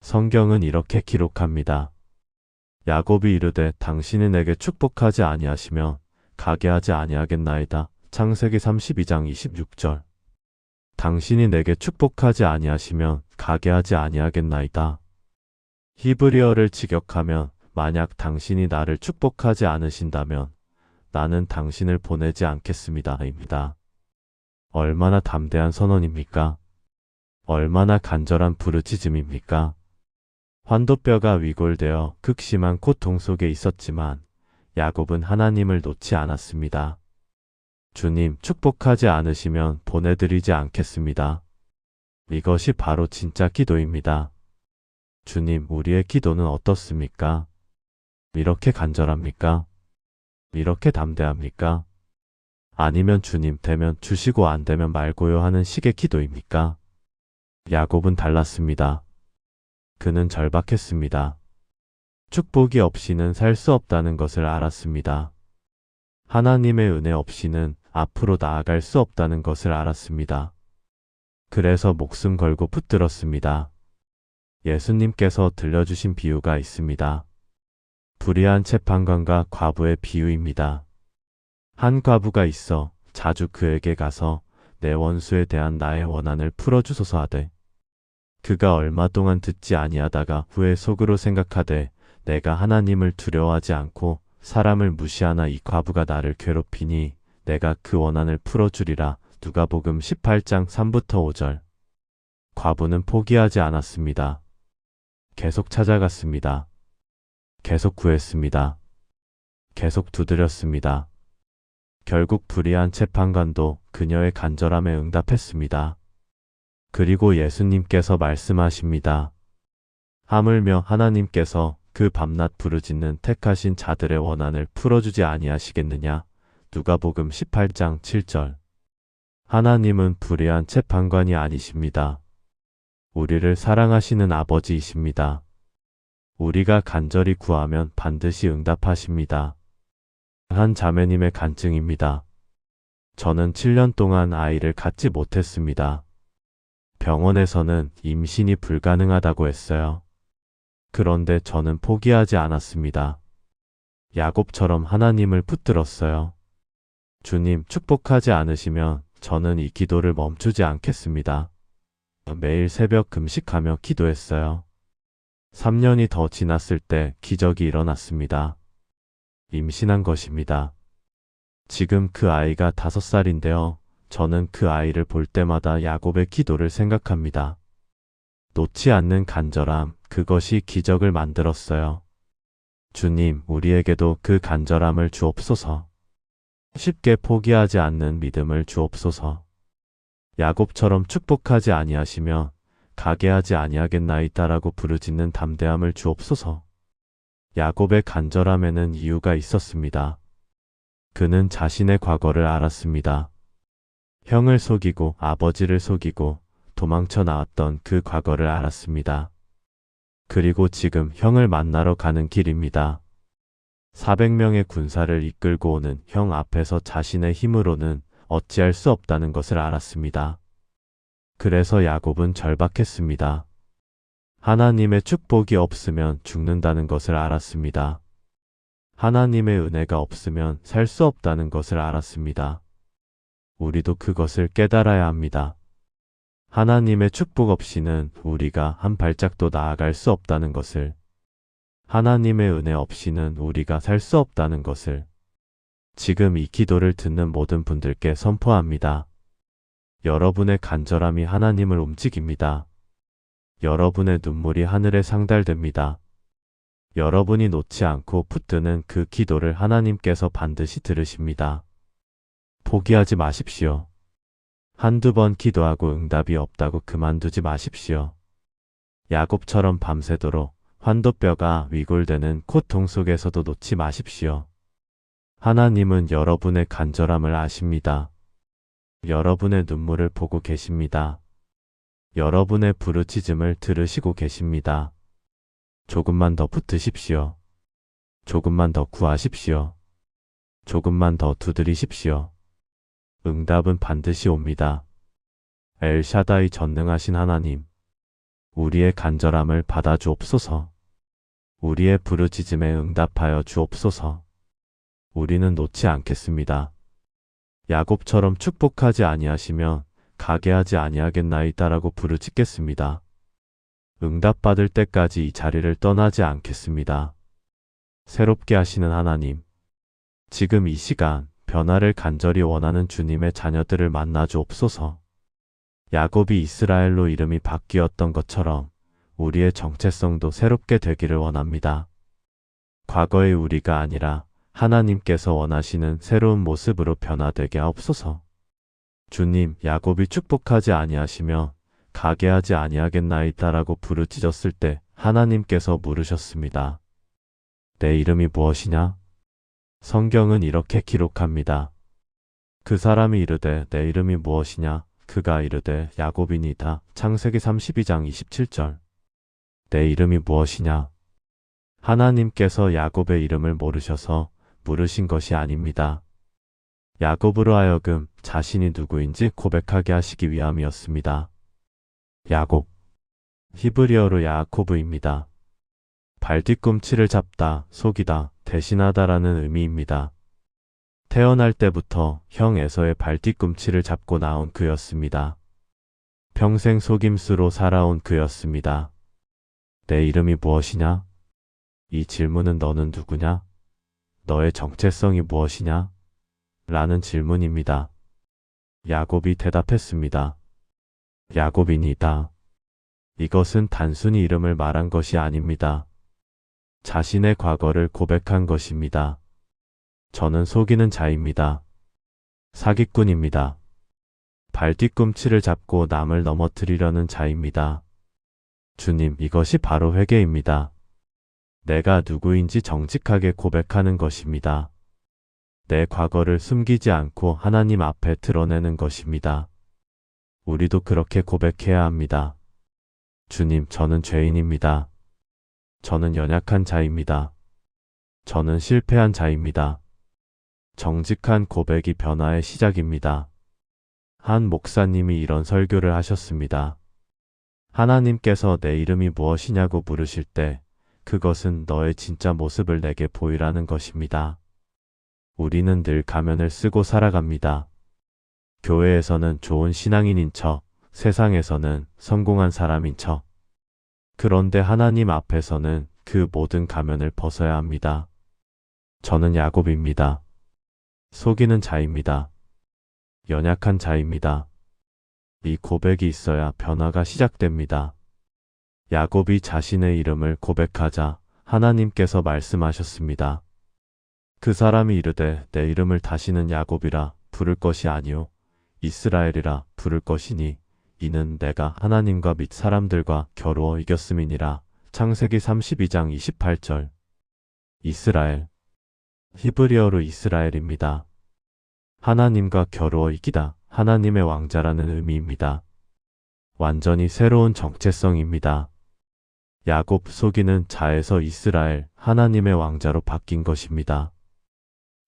성경은 이렇게 기록합니다. 야곱이 이르되 당신이 내게 축복하지 아니하시면 가게 하지 아니하겠나이다. 창세기 32장 26절. 당신이 내게 축복하지 아니하시면 가게 하지 아니하겠나이다. 히브리어를 직역하면 만약 당신이 나를 축복하지 않으신다면 나는 당신을 보내지 않겠습니다. 입니다. 얼마나 담대한 선언입니까? 얼마나 간절한 부르짖음입니까? 환도뼈가 위골되어 극심한 고통 속에 있었지만 야곱은 하나님을 놓지 않았습니다. 주님, 축복하지 않으시면 보내드리지 않겠습니다. 이것이 바로 진짜 기도입니다. 주님, 우리의 기도는 어떻습니까? 이렇게 간절합니까? 이렇게 담대합니까? 아니면 주님 되면 주시고 안 되면 말고요 하는 식의 기도입니까? 야곱은 달랐습니다. 그는 절박했습니다. 축복이 없이는 살 수 없다는 것을 알았습니다. 하나님의 은혜 없이는 앞으로 나아갈 수 없다는 것을 알았습니다. 그래서 목숨 걸고 붙들었습니다. 예수님께서 들려주신 비유가 있습니다. 불의한 재판관과 과부의 비유입니다. 한 과부가 있어 자주 그에게 가서 내 원수에 대한 나의 원한을 풀어주소서 하되 그가 얼마 동안 듣지 아니하다가 후에 속으로 생각하되 내가 하나님을 두려워하지 않고 사람을 무시하나 이 과부가 나를 괴롭히니 내가 그 원한을 풀어주리라. 누가복음 18장 3부터 5절. 과부는 포기하지 않았습니다. 계속 찾아갔습니다. 계속 구했습니다. 계속 두드렸습니다. 결국 불의한 재판관도 그녀의 간절함에 응답했습니다. 그리고 예수님께서 말씀하십니다. 하물며 하나님께서 그 밤낮 부르짖는 택하신 자들의 원한을 풀어주지 아니하시겠느냐. 누가복음 18장 7절. 하나님은 불의한 재판관이 아니십니다. 우리를 사랑하시는 아버지이십니다. 우리가 간절히 구하면 반드시 응답하십니다. 한 자매님의 간증입니다. 저는 7년 동안 아이를 갖지 못했습니다. 병원에서는 임신이 불가능하다고 했어요. 그런데 저는 포기하지 않았습니다. 야곱처럼 하나님을 붙들었어요. 주님, 축복하지 않으시면 저는 이 기도를 멈추지 않겠습니다. 매일 새벽 금식하며 기도했어요. 3년이 더 지났을 때 기적이 일어났습니다. 임신한 것입니다. 지금 그 아이가 5살인데요. 저는 그 아이를 볼 때마다 야곱의 기도를 생각합니다. 놓지 않는 간절함, 그것이 기적을 만들었어요. 주님, 우리에게도 그 간절함을 주옵소서. 쉽게 포기하지 않는 믿음을 주옵소서. 야곱처럼 축복하지 아니하시면 가게 하지 아니하겠나이다라고 부르짖는 담대함을 주옵소서. 야곱의 간절함에는 이유가 있었습니다. 그는 자신의 과거를 알았습니다. 형을 속이고 아버지를 속이고 도망쳐 나왔던 그 과거를 알았습니다. 그리고 지금 형을 만나러 가는 길입니다. 400명의 군사를 이끌고 오는 형 앞에서 자신의 힘으로는 어찌할 수 없다는 것을 알았습니다. 그래서 야곱은 절박했습니다. 하나님의 축복이 없으면 죽는다는 것을 알았습니다. 하나님의 은혜가 없으면 살 수 없다는 것을 알았습니다. 우리도 그것을 깨달아야 합니다. 하나님의 축복 없이는 우리가 한 발짝도 나아갈 수 없다는 것을, 하나님의 은혜 없이는 우리가 살 수 없다는 것을 지금 이 기도를 듣는 모든 분들께 선포합니다. 여러분의 간절함이 하나님을 움직입니다. 여러분의 눈물이 하늘에 상달됩니다. 여러분이 놓지 않고 붙드는 그 기도를 하나님께서 반드시 들으십니다. 포기하지 마십시오. 한두 번 기도하고 응답이 없다고 그만두지 마십시오. 야곱처럼 밤새도록 환도뼈가 위골되는 고통 속에서도 놓지 마십시오. 하나님은 여러분의 간절함을 아십니다. 여러분의 눈물을 보고 계십니다. 여러분의 부르짖음을 들으시고 계십니다. 조금만 더 붙으십시오. 조금만 더 구하십시오. 조금만 더 두드리십시오. 응답은 반드시 옵니다. 엘샤다이 전능하신 하나님, 우리의 간절함을 받아 주옵소서. 우리의 부르짖음에 응답하여 주옵소서. 우리는 놓지 않겠습니다. 야곱처럼 축복하지 아니하시면 가게 하지 아니하겠나이다라고 부르짖겠습니다. 응답받을 때까지 이 자리를 떠나지 않겠습니다. 새롭게 하시는 하나님, 지금 이 시간 변화를 간절히 원하는 주님의 자녀들을 만나 주옵소서. 야곱이 이스라엘로 이름이 바뀌었던 것처럼 우리의 정체성도 새롭게 되기를 원합니다. 과거의 우리가 아니라 하나님께서 원하시는 새로운 모습으로 변화되게 하옵소서. 주님, 야곱이 축복하지 아니하시며 가게 하지 아니하겠나이다라고 부르짖었을 때 하나님께서 물으셨습니다. 내 이름이 무엇이냐? 성경은 이렇게 기록합니다. 그 사람이 이르되 내 이름이 무엇이냐? 그가 이르되 야곱이니이다. 창세기 32장 27절. 내 이름이 무엇이냐? 하나님께서 야곱의 이름을 모르셔서 물으신 것이 아닙니다. 야곱으로 하여금 자신이 누구인지 고백하게 하시기 위함이었습니다. 야곱, 히브리어로 야코브입니다. 발뒤꿈치를 잡다, 속이다, 대신하다라는 의미입니다. 태어날 때부터 형 에서의 발뒤꿈치를 잡고 나온 그였습니다. 평생 속임수로 살아온 그였습니다. 내 이름이 무엇이냐? 이 질문은 너는 누구냐? 너의 정체성이 무엇이냐? 라는 질문입니다. 야곱이 대답했습니다. 야곱이니다. 이것은 단순히 이름을 말한 것이 아닙니다. 자신의 과거를 고백한 것입니다. 저는 속이는 자입니다. 사기꾼입니다. 발뒤꿈치를 잡고 남을 넘어뜨리려는 자입니다. 주님, 이것이 바로 회개입니다. 내가 누구인지 정직하게 고백하는 것입니다. 내 과거를 숨기지 않고 하나님 앞에 드러내는 것입니다. 우리도 그렇게 고백해야 합니다. 주님, 저는 죄인입니다. 저는 연약한 자입니다. 저는 실패한 자입니다. 정직한 고백이 변화의 시작입니다. 한 목사님이 이런 설교를 하셨습니다. 하나님께서 내 이름이 무엇이냐고 물으실 때 그것은 너의 진짜 모습을 내게 보이라는 것입니다. 우리는 늘 가면을 쓰고 살아갑니다. 교회에서는 좋은 신앙인인 척, 세상에서는 성공한 사람인 척. 그런데 하나님 앞에서는 그 모든 가면을 벗어야 합니다. 저는 야곱입니다. 속이는 자입니다. 연약한 자입니다. 이 고백이 있어야 변화가 시작됩니다. 야곱이 자신의 이름을 고백하자 하나님께서 말씀하셨습니다. 그 사람이 이르되 내 이름을 다시는 야곱이라 부를 것이 아니요 이스라엘이라 부를 것이니 이는 내가 하나님과 및 사람들과 겨루어 이겼음이니라. 창세기 32장 28절. 이스라엘, 히브리어로 이스라엘입니다. 하나님과 겨루어 이기다, 하나님의 왕자라는 의미입니다. 완전히 새로운 정체성입니다. 야곱, 속이는 자에서 이스라엘, 하나님의 왕자로 바뀐 것입니다.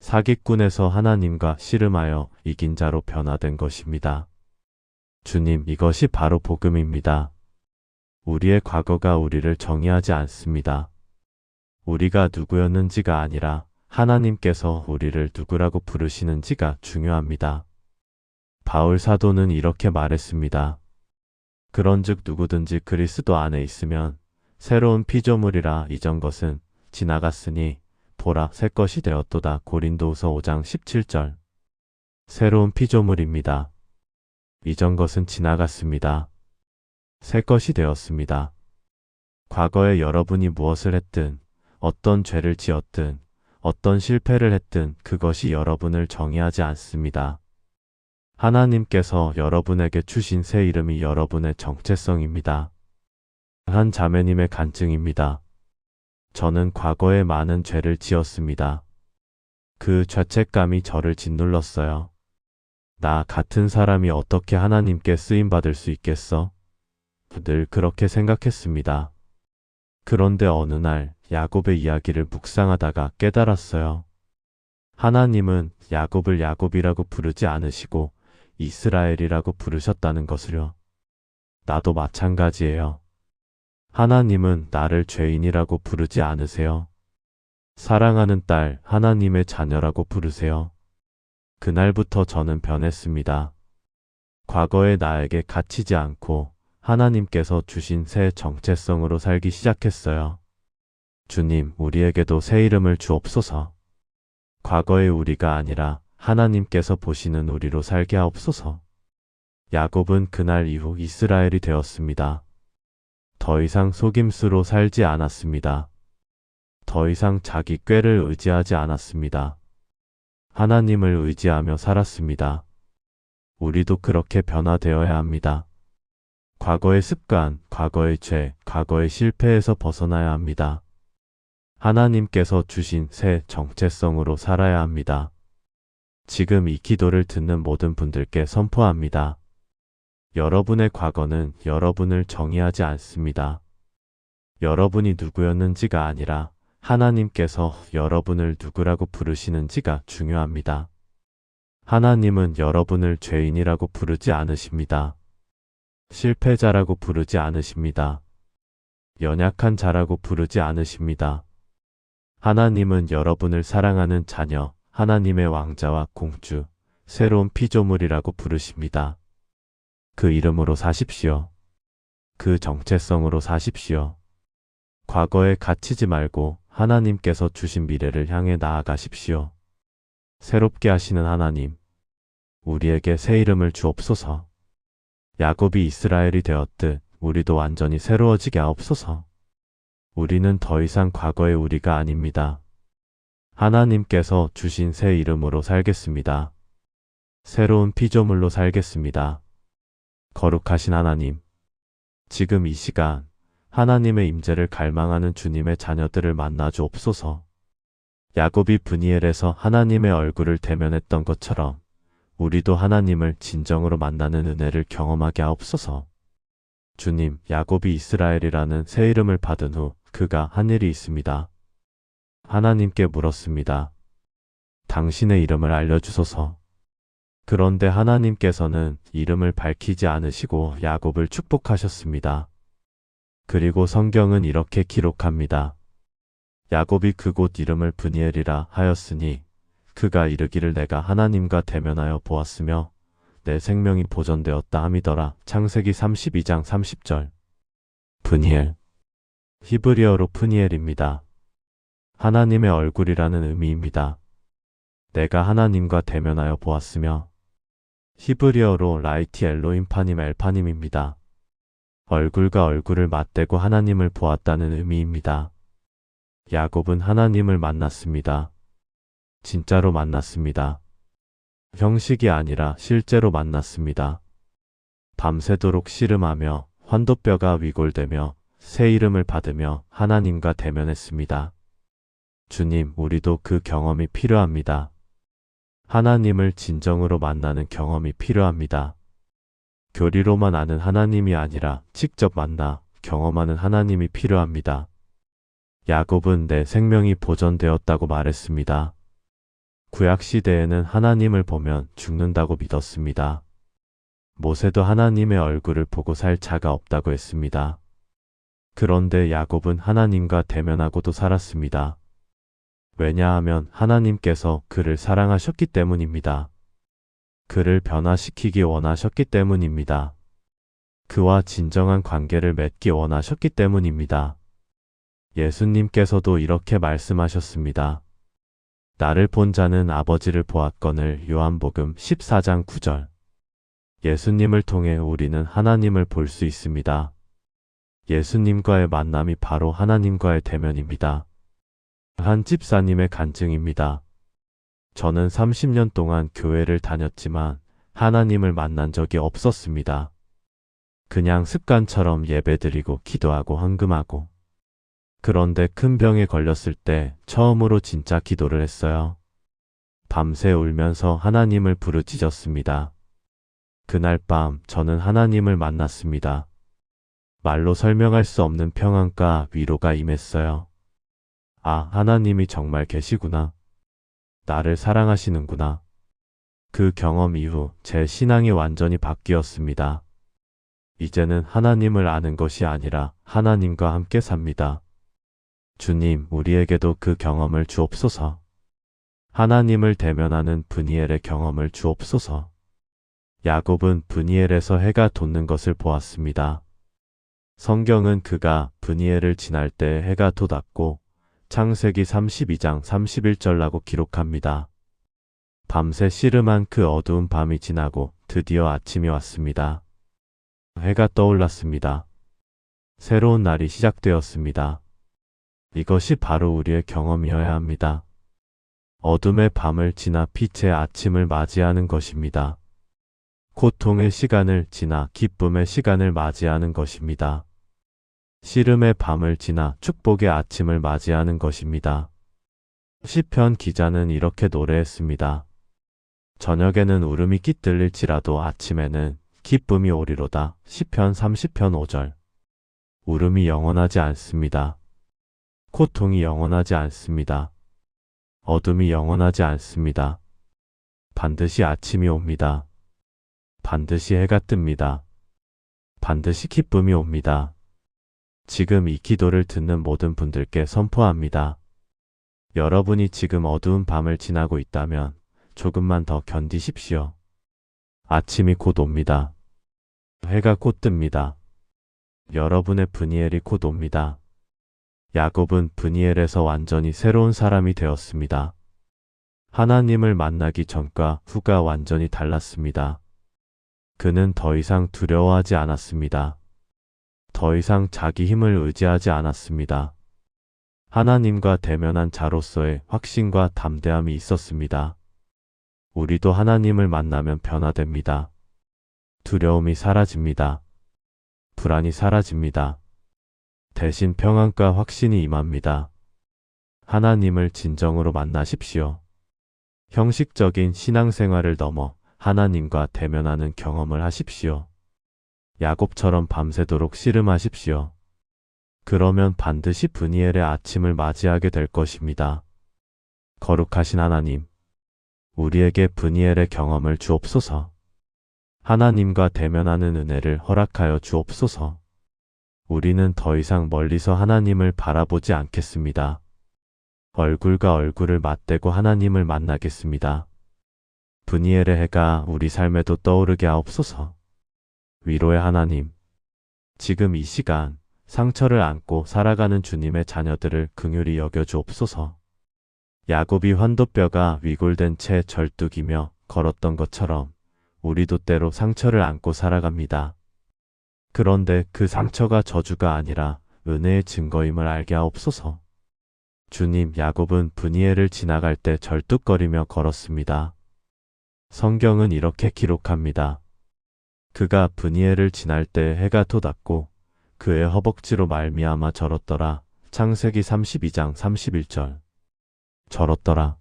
사기꾼에서 하나님과 씨름하여 이긴 자로 변화된 것입니다. 주님, 이것이 바로 복음입니다. 우리의 과거가 우리를 정의하지 않습니다. 우리가 누구였는지가 아니라 하나님께서 우리를 누구라고 부르시는지가 중요합니다. 바울 사도는 이렇게 말했습니다. 그런즉 누구든지 그리스도 안에 있으면 새로운 피조물이라 이전 것은 지나갔으니 보라 새 것이 되었도다. 고린도후서 5장 17절. 새로운 피조물입니다. 이전 것은 지나갔습니다. 새 것이 되었습니다. 과거에 여러분이 무엇을 했든, 어떤 죄를 지었든, 어떤 실패를 했든 그것이 여러분을 정의하지 않습니다. 하나님께서 여러분에게 주신 새 이름이 여러분의 정체성입니다. 한 자매님의 간증입니다. 저는 과거에 많은 죄를 지었습니다. 그 죄책감이 저를 짓눌렀어요. 나 같은 사람이 어떻게 하나님께 쓰임받을 수 있겠어? 늘 그렇게 생각했습니다. 그런데 어느 날 야곱의 이야기를 묵상하다가 깨달았어요. 하나님은 야곱을 야곱이라고 부르지 않으시고 이스라엘이라고 부르셨다는 것을요. 나도 마찬가지예요. 하나님은 나를 죄인이라고 부르지 않으세요. 사랑하는 딸, 하나님의 자녀라고 부르세요. 그날부터 저는 변했습니다. 과거의 나에게 갇히지 않고 하나님께서 주신 새 정체성으로 살기 시작했어요. 주님, 우리에게도 새 이름을 주옵소서. 과거의 우리가 아니라 하나님께서 보시는 우리로 살게 하옵소서. 야곱은 그날 이후 이스라엘이 되었습니다. 더 이상 속임수로 살지 않았습니다. 더 이상 자기 꾀를 의지하지 않았습니다. 하나님을 의지하며 살았습니다. 우리도 그렇게 변화되어야 합니다. 과거의 습관, 과거의 죄, 과거의 실패에서 벗어나야 합니다. 하나님께서 주신 새 정체성으로 살아야 합니다. 지금 이 기도를 듣는 모든 분들께 선포합니다. 여러분의 과거는 여러분을 정의하지 않습니다. 여러분이 누구였는지가 아니라 하나님께서 여러분을 누구라고 부르시는지가 중요합니다. 하나님은 여러분을 죄인이라고 부르지 않으십니다. 실패자라고 부르지 않으십니다. 연약한 자라고 부르지 않으십니다. 하나님은 여러분을 사랑하는 자녀, 하나님의 왕자와 공주, 새로운 피조물이라고 부르십니다. 그 이름으로 사십시오. 그 정체성으로 사십시오. 과거에 갇히지 말고 하나님께서 주신 미래를 향해 나아가십시오. 새롭게 하시는 하나님, 우리에게 새 이름을 주옵소서. 야곱이 이스라엘이 되었듯 우리도 완전히 새로워지게 하옵소서. 우리는 더 이상 과거의 우리가 아닙니다. 하나님께서 주신 새 이름으로 살겠습니다. 새로운 피조물로 살겠습니다. 거룩하신 하나님, 지금 이 시간 하나님의 임재를 갈망하는 주님의 자녀들을 만나 주옵소서. 야곱이 브니엘에서 하나님의 얼굴을 대면했던 것처럼 우리도 하나님을 진정으로 만나는 은혜를 경험하게 하옵소서. 주님, 야곱이 이스라엘이라는 새 이름을 받은 후 그가 한 일이 있습니다. 하나님께 물었습니다. 당신의 이름을 알려주소서. 그런데 하나님께서는 이름을 밝히지 않으시고 야곱을 축복하셨습니다. 그리고 성경은 이렇게 기록합니다. 야곱이 그곳 이름을 브니엘이라 하였으니 그가 이르기를 내가 하나님과 대면하여 보았으며 내 생명이 보존되었다 함이더라. 창세기 32장 30절. 브니엘, 히브리어로 푸니엘입니다. 하나님의 얼굴이라는 의미입니다. 내가 하나님과 대면하여 보았으며 히브리어로 라이티 엘로임 파님 엘파님입니다. 얼굴과 얼굴을 맞대고 하나님을 보았다는 의미입니다. 야곱은 하나님을 만났습니다. 진짜로 만났습니다. 형식이 아니라 실제로 만났습니다. 밤새도록 씨름하며 환도뼈가 위골되며 새 이름을 받으며 하나님과 대면했습니다. 주님, 우리도 그 경험이 필요합니다. 하나님을 진정으로 만나는 경험이 필요합니다. 교리로만 아는 하나님이 아니라 직접 만나 경험하는 하나님이 필요합니다. 야곱은 내 생명이 보존되었다고 말했습니다. 구약시대에는 하나님을 보면 죽는다고 믿었습니다. 모세도 하나님의 얼굴을 보고 살 자가 없다고 했습니다. 그런데 야곱은 하나님과 대면하고도 살았습니다. 왜냐하면 하나님께서 그를 사랑하셨기 때문입니다. 그를 변화시키기 원하셨기 때문입니다. 그와 진정한 관계를 맺기 원하셨기 때문입니다. 예수님께서도 이렇게 말씀하셨습니다. 나를 본 자는 아버지를 보았거늘. 요한복음 14장 9절. 예수님을 통해 우리는 하나님을 볼 수 있습니다. 예수님과의 만남이 바로 하나님과의 대면입니다. 한 집사님의 간증입니다. 저는 30년 동안 교회를 다녔지만 하나님을 만난 적이 없었습니다. 그냥 습관처럼 예배드리고 기도하고 헌금하고. 그런데 큰 병에 걸렸을 때 처음으로 진짜 기도를 했어요. 밤새 울면서 하나님을 부르짖었습니다. 그날 밤 저는 하나님을 만났습니다. 말로 설명할 수 없는 평안과 위로가 임했어요. 아, 하나님이 정말 계시구나. 나를 사랑하시는구나. 그 경험 이후 제 신앙이 완전히 바뀌었습니다. 이제는 하나님을 아는 것이 아니라 하나님과 함께 삽니다. 주님, 우리에게도 그 경험을 주옵소서. 하나님을 대면하는 브니엘의 경험을 주옵소서. 야곱은 브니엘에서 해가 돋는 것을 보았습니다. 성경은 그가 브니엘을 지날 때 해가 돋았고 창세기 32장 31절라고 기록합니다. 밤새 씨름한 그 어두운 밤이 지나고 드디어 아침이 왔습니다. 해가 떠올랐습니다. 새로운 날이 시작되었습니다. 이것이 바로 우리의 경험이어야 합니다. 어둠의 밤을 지나 빛의 아침을 맞이하는 것입니다. 고통의 시간을 지나 기쁨의 시간을 맞이하는 것입니다. 씨름의 밤을 지나 축복의 아침을 맞이하는 것입니다. 시편 기자는 이렇게 노래했습니다. 저녁에는 울음이 깃들릴지라도 아침에는 기쁨이 오리로다. 시편 30편 5절. 울음이 영원하지 않습니다. 고통이 영원하지 않습니다. 어둠이 영원하지 않습니다. 반드시 아침이 옵니다. 반드시 해가 뜹니다. 반드시 기쁨이 옵니다. 지금 이 기도를 듣는 모든 분들께 선포합니다. 여러분이 지금 어두운 밤을 지나고 있다면 조금만 더 견디십시오. 아침이 곧 옵니다. 해가 곧 뜹니다. 여러분의 브니엘이 곧 옵니다. 야곱은 브니엘에서 완전히 새로운 사람이 되었습니다. 하나님을 만나기 전과 후가 완전히 달랐습니다. 그는 더 이상 두려워하지 않았습니다. 더 이상 자기 힘을 의지하지 않았습니다. 하나님과 대면한 자로서의 확신과 담대함이 있었습니다. 우리도 하나님을 만나면 변화됩니다. 두려움이 사라집니다. 불안이 사라집니다. 대신 평안과 확신이 임합니다. 하나님을 진정으로 만나십시오. 형식적인 신앙생활을 넘어 하나님과 대면하는 경험을 하십시오. 야곱처럼 밤새도록 씨름하십시오. 그러면 반드시 브니엘의 아침을 맞이하게 될 것입니다. 거룩하신 하나님, 우리에게 브니엘의 경험을 주옵소서. 하나님과 대면하는 은혜를 허락하여 주옵소서. 우리는 더 이상 멀리서 하나님을 바라보지 않겠습니다. 얼굴과 얼굴을 맞대고 하나님을 만나겠습니다. 브니엘의 해가 우리 삶에도 떠오르게 하옵소서. 위로의 하나님, 지금 이 시간 상처를 안고 살아가는 주님의 자녀들을 긍휼히 여겨 주옵소서. 야곱이 환도뼈가 위골된 채 절뚝이며 걸었던 것처럼 우리도 때로 상처를 안고 살아갑니다. 그런데 그 상처가 저주가 아니라 은혜의 증거임을 알게 하옵소서. 주님, 야곱은 브니엘을 지나갈 때 절뚝거리며 걸었습니다. 성경은 이렇게 기록합니다. 그가 브니엘을 지날 때 해가 돋았고 그의 허벅지로 말미암아 절었더라. 창세기 32장 31절. 절었더라.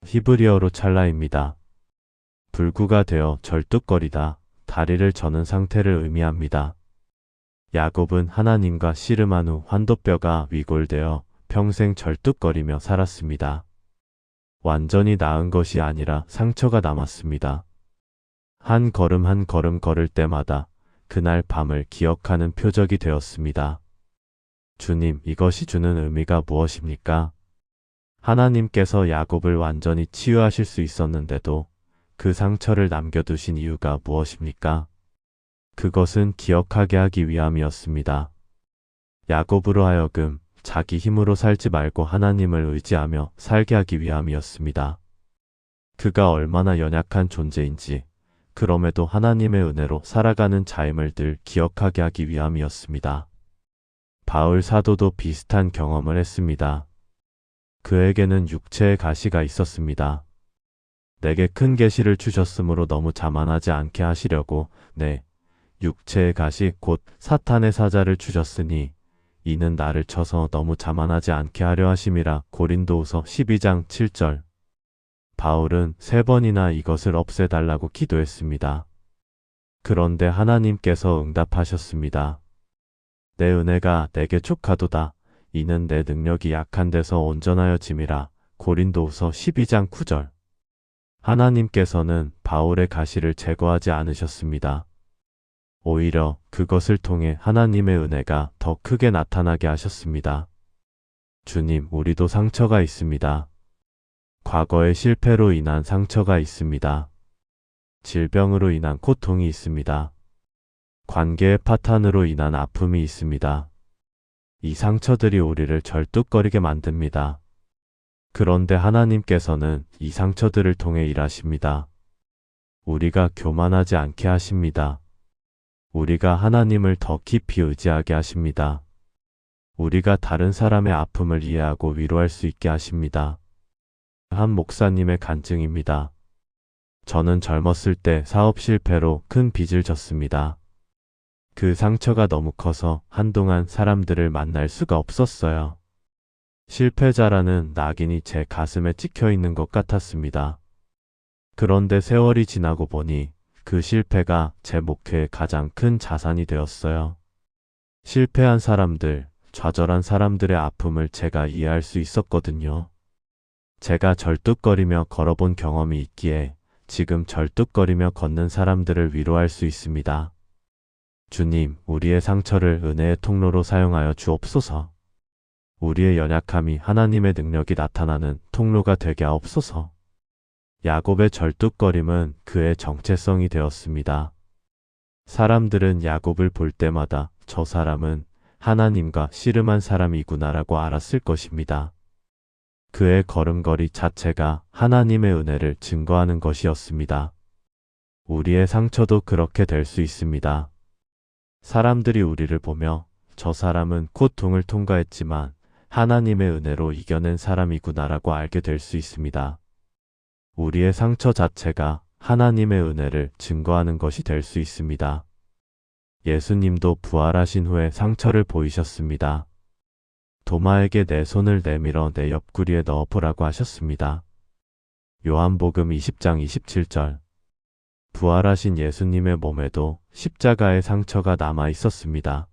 히브리어로 찰나입니다. 불구가 되어 절뚝거리다, 다리를 저는 상태를 의미합니다. 야곱은 하나님과 씨름한 후 환도뼈가 위골되어 평생 절뚝거리며 살았습니다. 완전히 나은 것이 아니라 상처가 남았습니다. 한 걸음 한 걸음 걸을 때마다 그날 밤을 기억하는 표적이 되었습니다. 주님, 이것이 주는 의미가 무엇입니까? 하나님께서 야곱을 완전히 치유하실 수 있었는데도 그 상처를 남겨두신 이유가 무엇입니까? 그것은 기억하게 하기 위함이었습니다. 야곱으로 하여금 자기 힘으로 살지 말고 하나님을 의지하며 살게 하기 위함이었습니다. 그가 얼마나 연약한 존재인지, 그럼에도 하나님의 은혜로 살아가는 자임을 늘 기억하게 하기 위함이었습니다. 바울 사도도 비슷한 경험을 했습니다. 그에게는 육체의 가시가 있었습니다. 내게 큰 계시를 주셨으므로 너무 자만하지 않게 하시려고 내 육체의 가시 곧 사탄의 사자를 주셨으니 이는 나를 쳐서 너무 자만하지 않게 하려 하심이라. 고린도후서 12장 7절. 바울은 3번이나 이것을 없애달라고 기도했습니다. 그런데 하나님께서 응답하셨습니다. 내 은혜가 내게 족하도다. 이는 내 능력이 약한 데서 온전하여짐이라. 고린도후서 12장 9절. 하나님께서는 바울의 가시를 제거하지 않으셨습니다. 오히려 그것을 통해 하나님의 은혜가 더 크게 나타나게 하셨습니다. 주님, 우리도 상처가 있습니다. 과거의 실패로 인한 상처가 있습니다. 질병으로 인한 고통이 있습니다. 관계의 파탄으로 인한 아픔이 있습니다. 이 상처들이 우리를 절뚝거리게 만듭니다. 그런데 하나님께서는 이 상처들을 통해 일하십니다. 우리가 교만하지 않게 하십니다. 우리가 하나님을 더 깊이 의지하게 하십니다. 우리가 다른 사람의 아픔을 이해하고 위로할 수 있게 하십니다. 한 목사님의 간증입니다. 저는 젊었을 때 사업 실패로 큰 빚을 졌습니다. 그 상처가 너무 커서 한동안 사람들을 만날 수가 없었어요. 실패자라는 낙인이 제 가슴에 찍혀 있는 것 같았습니다. 그런데 세월이 지나고 보니 그 실패가 제 목회의 가장 큰 자산이 되었어요. 실패한 사람들, 좌절한 사람들의 아픔을 제가 이해할 수 있었거든요. 제가 절뚝거리며 걸어본 경험이 있기에 지금 절뚝거리며 걷는 사람들을 위로할 수 있습니다. 주님, 우리의 상처를 은혜의 통로로 사용하여 주옵소서. 우리의 연약함이 하나님의 능력이 나타나는 통로가 되게 하옵소서. 야곱의 절뚝거림은 그의 정체성이 되었습니다. 사람들은 야곱을 볼 때마다 저 사람은 하나님과 씨름한 사람이구나라고 알았을 것입니다. 그의 걸음걸이 자체가 하나님의 은혜를 증거하는 것이었습니다. 우리의 상처도 그렇게 될 수 있습니다. 사람들이 우리를 보며 저 사람은 고통을 통과했지만 하나님의 은혜로 이겨낸 사람이구나라고 알게 될 수 있습니다. 우리의 상처 자체가 하나님의 은혜를 증거하는 것이 될 수 있습니다. 예수님도 부활하신 후에 상처를 보이셨습니다. 도마에게 내 손을 내밀어 내 옆구리에 넣어보라고 하셨습니다. 요한복음 20장 27절. 부활하신 예수님의 몸에도 십자가의 상처가 남아 있었습니다.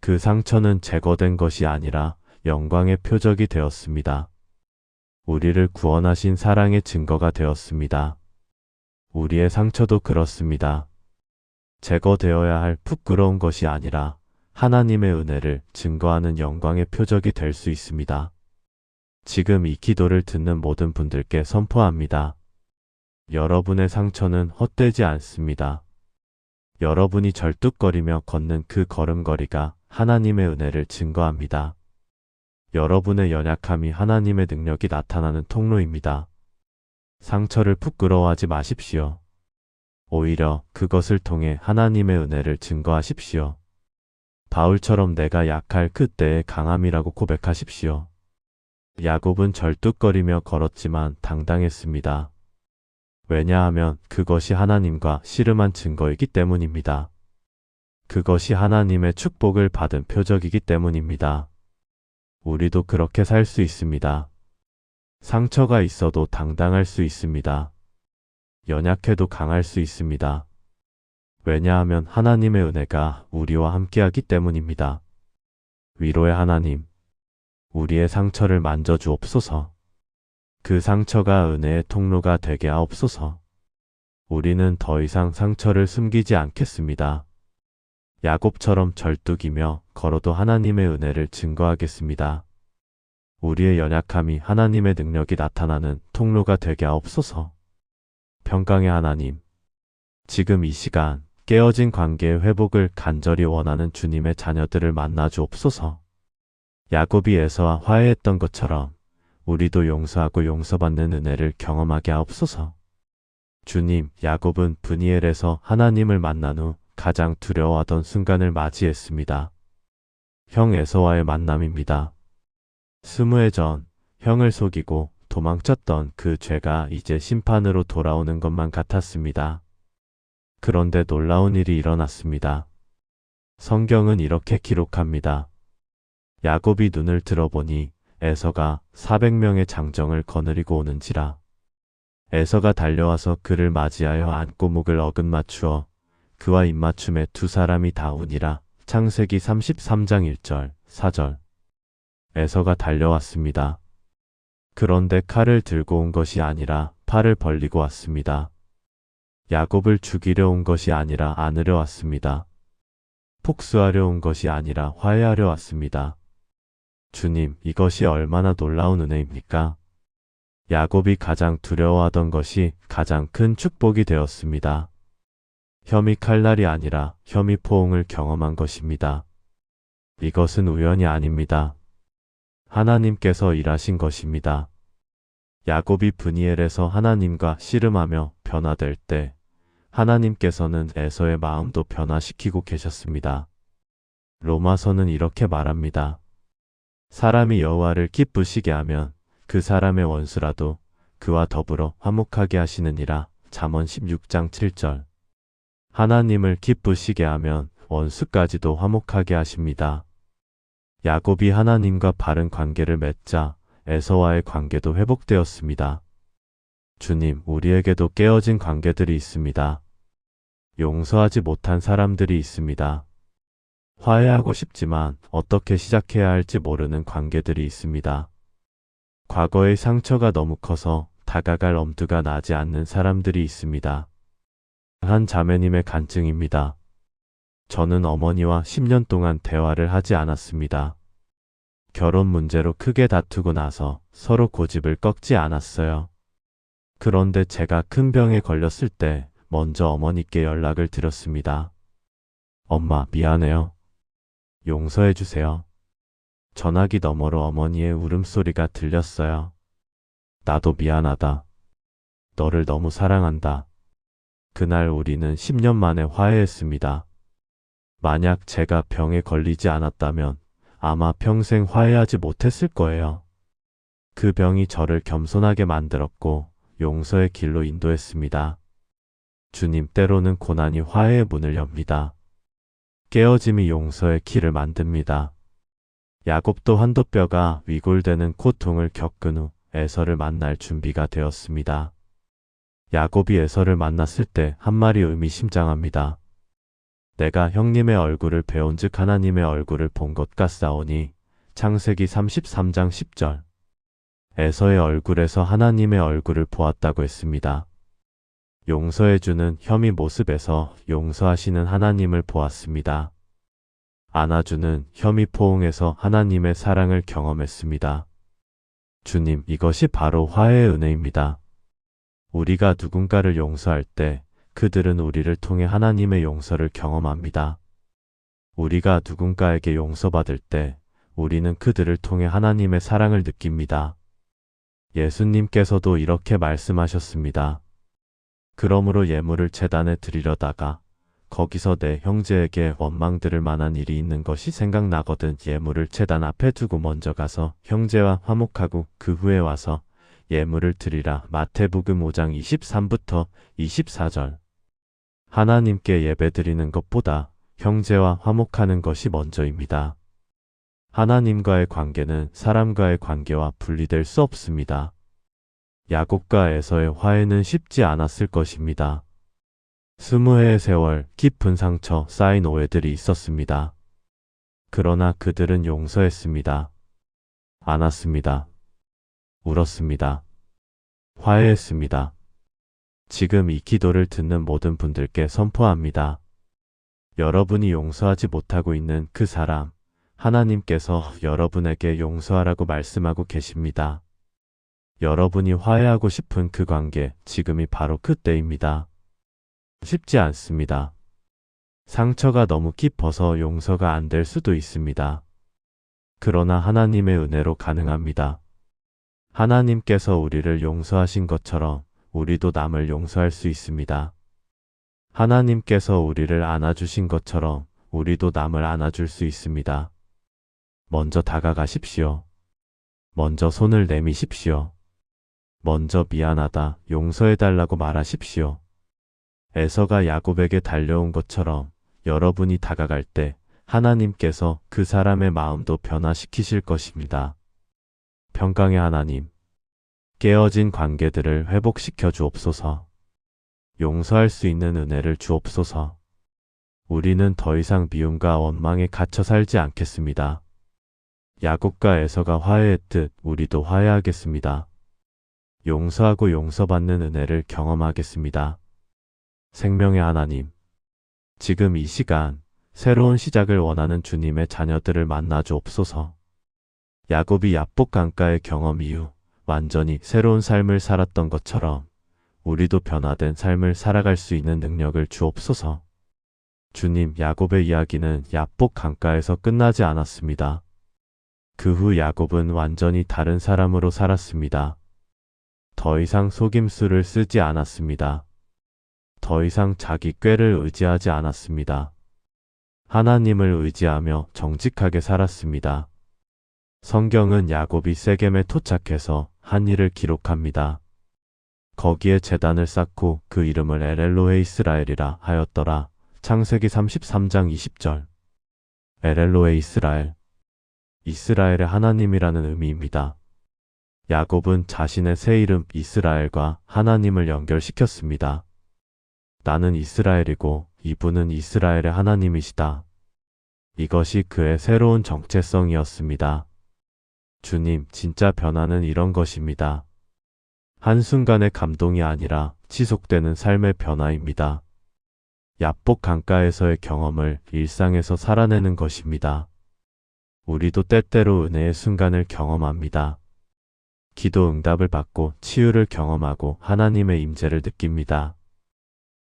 그 상처는 제거된 것이 아니라 영광의 표적이 되었습니다. 우리를 구원하신 사랑의 증거가 되었습니다. 우리의 상처도 그렇습니다. 제거되어야 할 부끄러운 것이 아니라 하나님의 은혜를 증거하는 영광의 표적이 될 수 있습니다. 지금 이 기도를 듣는 모든 분들께 선포합니다. 여러분의 상처는 헛되지 않습니다. 여러분이 절뚝거리며 걷는 그 걸음걸이가 하나님의 은혜를 증거합니다. 여러분의 연약함이 하나님의 능력이 나타나는 통로입니다. 상처를 부끄러워하지 마십시오. 오히려 그것을 통해 하나님의 은혜를 증거하십시오. 바울처럼 내가 약할 그때의 강함이라고 고백하십시오. 야곱은 절뚝거리며 걸었지만 당당했습니다. 왜냐하면 그것이 하나님과 씨름한 증거이기 때문입니다. 그것이 하나님의 축복을 받은 표적이기 때문입니다. 우리도 그렇게 살 수 있습니다. 상처가 있어도 당당할 수 있습니다. 연약해도 강할 수 있습니다. 왜냐하면 하나님의 은혜가 우리와 함께하기 때문입니다. 위로의 하나님, 우리의 상처를 만져주옵소서. 그 상처가 은혜의 통로가 되게 하옵소서. 우리는 더 이상 상처를 숨기지 않겠습니다. 야곱처럼 절뚝이며 걸어도 하나님의 은혜를 증거하겠습니다. 우리의 연약함이 하나님의 능력이 나타나는 통로가 되게 하옵소서. 평강의 하나님, 지금 이 시간 깨어진 관계의 회복을 간절히 원하는 주님의 자녀들을 만나 주옵소서. 야곱이 에서와 화해했던 것처럼 우리도 용서하고 용서받는 은혜를 경험하게 하옵소서. 주님, 야곱은 브니엘에서 하나님을 만난 후 가장 두려워하던 순간을 맞이했습니다. 형 에서와의 만남입니다. 스무해 전 형을 속이고 도망쳤던 그 죄가 이제 심판으로 돌아오는 것만 같았습니다. 그런데 놀라운 일이 일어났습니다. 성경은 이렇게 기록합니다. 야곱이 눈을 들어보니 에서가 400명의 장정을 거느리고 오는지라. 에서가 달려와서 그를 맞이하여 안고 목을 어긋맞추어 그와 입맞춤에 두 사람이 닿으니라. 창세기 33장 1절, 4절. 에서가 달려왔습니다. 그런데 칼을 들고 온 것이 아니라 팔을 벌리고 왔습니다. 야곱을 죽이려 온 것이 아니라 안으려 왔습니다. 복수하려 온 것이 아니라 화해하려 왔습니다. 주님, 이것이 얼마나 놀라운 은혜입니까? 야곱이 가장 두려워하던 것이 가장 큰 축복이 되었습니다. 혐의 칼날이 아니라 혐의 포옹을 경험한 것입니다. 이것은 우연이 아닙니다. 하나님께서 일하신 것입니다. 야곱이 브니엘에서 하나님과 씨름하며 변화될 때 하나님께서는 에서의 마음도 변화시키고 계셨습니다. 로마서는 이렇게 말합니다. 사람이 여호와를 기쁘시게 하면 그 사람의 원수라도 그와 더불어 화목하게 하시느니라. 잠언 16장 7절. 하나님을 기쁘시게 하면 원수까지도 화목하게 하십니다. 야곱이 하나님과 바른 관계를 맺자 에서와의 관계도 회복되었습니다. 주님, 우리에게도 깨어진 관계들이 있습니다. 용서하지 못한 사람들이 있습니다. 화해하고 싶지만 어떻게 시작해야 할지 모르는 관계들이 있습니다. 과거의 상처가 너무 커서 다가갈 엄두가 나지 않는 사람들이 있습니다. 한 자매님의 간증입니다. 저는 어머니와 10년 동안 대화를 하지 않았습니다. 결혼 문제로 크게 다투고 나서 서로 고집을 꺾지 않았어요. 그런데 제가 큰 병에 걸렸을 때 먼저 어머니께 연락을 드렸습니다. 엄마, 미안해요. 용서해 주세요. 전화기 너머로 어머니의 울음소리가 들렸어요. 나도 미안하다. 너를 너무 사랑한다. 그날 우리는 10년 만에 화해했습니다. 만약 제가 병에 걸리지 않았다면 아마 평생 화해하지 못했을 거예요. 그 병이 저를 겸손하게 만들었고 용서의 길로 인도했습니다. 주님, 때로는 고난이 화해의 문을 엽니다. 깨어짐이 용서의 길을 만듭니다. 야곱도 환도뼈가 위골되는 고통을 겪은 후 에서를 만날 준비가 되었습니다. 야곱이 에서를 만났을 때 한 말이 의미심장합니다. 내가 형님의 얼굴을 배운즉 하나님의 얼굴을 본 것 같사오니. 창세기 33장 10절. 에서의 얼굴에서 하나님의 얼굴을 보았다고 했습니다. 용서해주는 혐의 모습에서 용서하시는 하나님을 보았습니다. 안아주는 혐의 포옹에서 하나님의 사랑을 경험했습니다. 주님, 이것이 바로 화해의 은혜입니다. 우리가 누군가를 용서할 때 그들은 우리를 통해 하나님의 용서를 경험합니다. 우리가 누군가에게 용서받을 때 우리는 그들을 통해 하나님의 사랑을 느낍니다. 예수님께서도 이렇게 말씀하셨습니다. 그러므로 예물을 제단에 드리려다가 거기서 내 형제에게 원망 들을 만한 일이 있는 것이 생각나거든 예물을 제단 앞에 두고 먼저 가서 형제와 화목하고 그 후에 와서 예물을 드리라. 마태복음 5장 23부터 24절. 하나님께 예배드리는 것보다 형제와 화목하는 것이 먼저입니다. 하나님과의 관계는 사람과의 관계와 분리될 수 없습니다. 야곱과 에서의 화해는 쉽지 않았을 것입니다. 20해의 세월, 깊은 상처, 쌓인 오해들이 있었습니다. 그러나 그들은 용서했습니다. 안았습니다. 울었습니다. 화해했습니다. 지금 이 기도를 듣는 모든 분들께 선포합니다. 여러분이 용서하지 못하고 있는 그 사람, 하나님께서 여러분에게 용서하라고 말씀하고 계십니다. 여러분이 화해하고 싶은 그 관계, 지금이 바로 그때입니다. 쉽지 않습니다. 상처가 너무 깊어서 용서가 안 될 수도 있습니다. 그러나 하나님의 은혜로 가능합니다. 하나님께서 우리를 용서하신 것처럼 우리도 남을 용서할 수 있습니다. 하나님께서 우리를 안아주신 것처럼 우리도 남을 안아줄 수 있습니다. 먼저 다가가십시오. 먼저 손을 내미십시오. 먼저 미안하다, 용서해달라고 말하십시오. 에서가 야곱에게 달려온 것처럼 여러분이 다가갈 때 하나님께서 그 사람의 마음도 변화시키실 것입니다. 평강의 하나님, 깨어진 관계들을 회복시켜 주옵소서. 용서할 수 있는 은혜를 주옵소서. 우리는 더 이상 미움과 원망에 갇혀 살지 않겠습니다. 야곱과 에서가 화해했듯 우리도 화해하겠습니다. 용서하고 용서받는 은혜를 경험하겠습니다. 생명의 하나님, 지금 이 시간 새로운 시작을 원하는 주님의 자녀들을 만나 주옵소서. 야곱이 야복 강가의 경험 이후 완전히 새로운 삶을 살았던 것처럼 우리도 변화된 삶을 살아갈 수 있는 능력을 주옵소서. 주님, 야곱의 이야기는 야복 강가에서 끝나지 않았습니다. 그 후 야곱은 완전히 다른 사람으로 살았습니다. 더 이상 속임수를 쓰지 않았습니다. 더 이상 자기 꾀를 의지하지 않았습니다. 하나님을 의지하며 정직하게 살았습니다. 성경은 야곱이 세겜에 도착해서 한 일을 기록합니다. 거기에 제단을 쌓고 그 이름을 엘엘로헤 이스라엘이라 하였더라. 창세기 33장 20절. 엘엘로헤 이스라엘. 이스라엘의 하나님이라는 의미입니다. 야곱은 자신의 새 이름 이스라엘과 하나님을 연결시켰습니다. 나는 이스라엘이고 이분은 이스라엘의 하나님이시다. 이것이 그의 새로운 정체성이었습니다. 주님, 진짜 변화는 이런 것입니다. 한순간의 감동이 아니라 지속되는 삶의 변화입니다. 야복 강가에서의 경험을 일상에서 살아내는 것입니다. 우리도 때때로 은혜의 순간을 경험합니다. 기도 응답을 받고 치유를 경험하고 하나님의 임재를 느낍니다.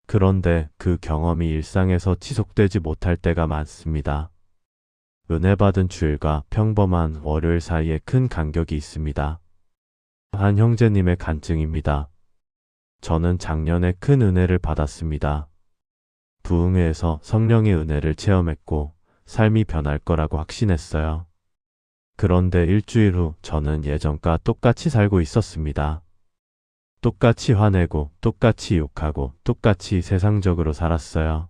그런데 그 경험이 일상에서 지속되지 못할 때가 많습니다. 은혜 받은 주일과 평범한 월요일 사이에 큰 간격이 있습니다. 한 형제님의 간증입니다. 저는 작년에 큰 은혜를 받았습니다. 부흥회에서 성령의 은혜를 체험했고 삶이 변할 거라고 확신했어요. 그런데 일주일 후 저는 예전과 똑같이 살고 있었습니다. 똑같이 화내고 똑같이 욕하고 똑같이 세상적으로 살았어요.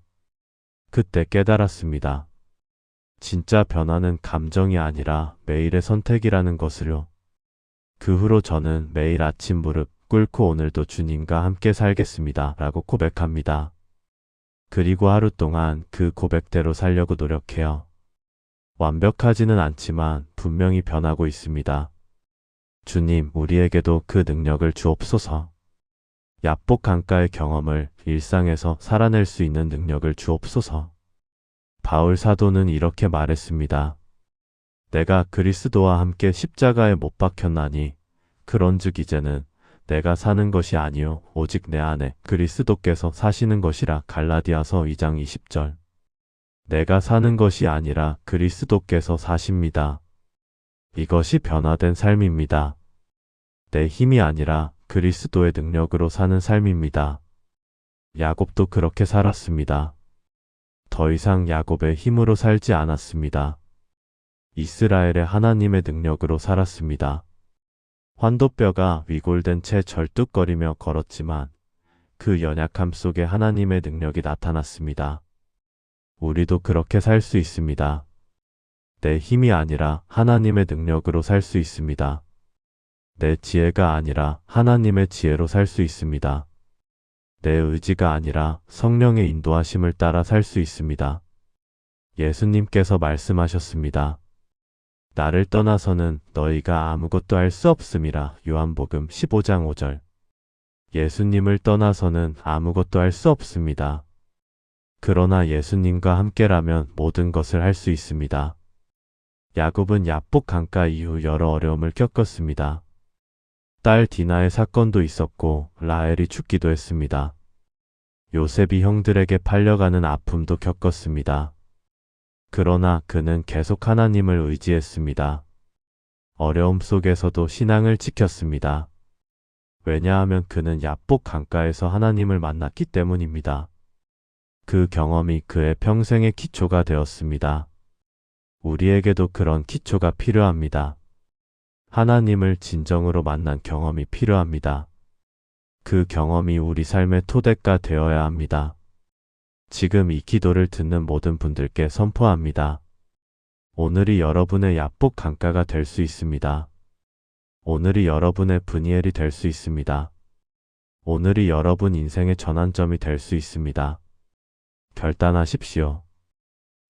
그때 깨달았습니다. 진짜 변화는 감정이 아니라 매일의 선택이라는 것을요. 그 후로 저는 매일 아침 무릎 꿇고 오늘도 주님과 함께 살겠습니다 라고 고백합니다. 그리고 하루 동안 그 고백대로 살려고 노력해요. 완벽하지는 않지만 분명히 변하고 있습니다. 주님, 우리에게도 그 능력을 주옵소서. 야복 강가의 경험을 일상에서 살아낼 수 있는 능력을 주옵소서. 바울 사도는 이렇게 말했습니다. 내가 그리스도와 함께 십자가에 못 박혔나니 그런즉 이제는 내가 사는 것이 아니요 오직 내 안에 그리스도께서 사시는 것이라. 갈라디아서 2장 20절. 내가 사는 것이 아니라 그리스도께서 사십니다. 이것이 변화된 삶입니다. 내 힘이 아니라 그리스도의 능력으로 사는 삶입니다. 야곱도 그렇게 살았습니다. 더 이상 야곱의 힘으로 살지 않았습니다. 이스라엘의 하나님의 능력으로 살았습니다. 환도뼈가 위골된 채 절뚝거리며 걸었지만 그 연약함 속에 하나님의 능력이 나타났습니다. 우리도 그렇게 살 수 있습니다. 내 힘이 아니라 하나님의 능력으로 살 수 있습니다. 내 지혜가 아니라 하나님의 지혜로 살 수 있습니다. 내 의지가 아니라 성령의 인도하심을 따라 살 수 있습니다. 예수님께서 말씀하셨습니다. 나를 떠나서는 너희가 아무것도 할 수 없음이라. 요한복음 15장 5절. 예수님을 떠나서는 아무것도 할 수 없습니다. 그러나 예수님과 함께라면 모든 것을 할 수 있습니다. 야곱은 야복 강가 이후 여러 어려움을 겪었습니다. 딸 디나의 사건도 있었고 라헬이 죽기도 했습니다. 요셉이 형들에게 팔려가는 아픔도 겪었습니다. 그러나 그는 계속 하나님을 의지했습니다. 어려움 속에서도 신앙을 지켰습니다. 왜냐하면 그는 야복 강가에서 하나님을 만났기 때문입니다. 그 경험이 그의 평생의 기초가 되었습니다. 우리에게도 그런 기초가 필요합니다. 하나님을 진정으로 만난 경험이 필요합니다. 그 경험이 우리 삶의 토대가 되어야 합니다. 지금 이 기도를 듣는 모든 분들께 선포합니다. 오늘이 여러분의 야복 강가가 될 수 있습니다. 오늘이 여러분의 브니엘이 될 수 있습니다. 오늘이 여러분 인생의 전환점이 될 수 있습니다. 결단하십시오.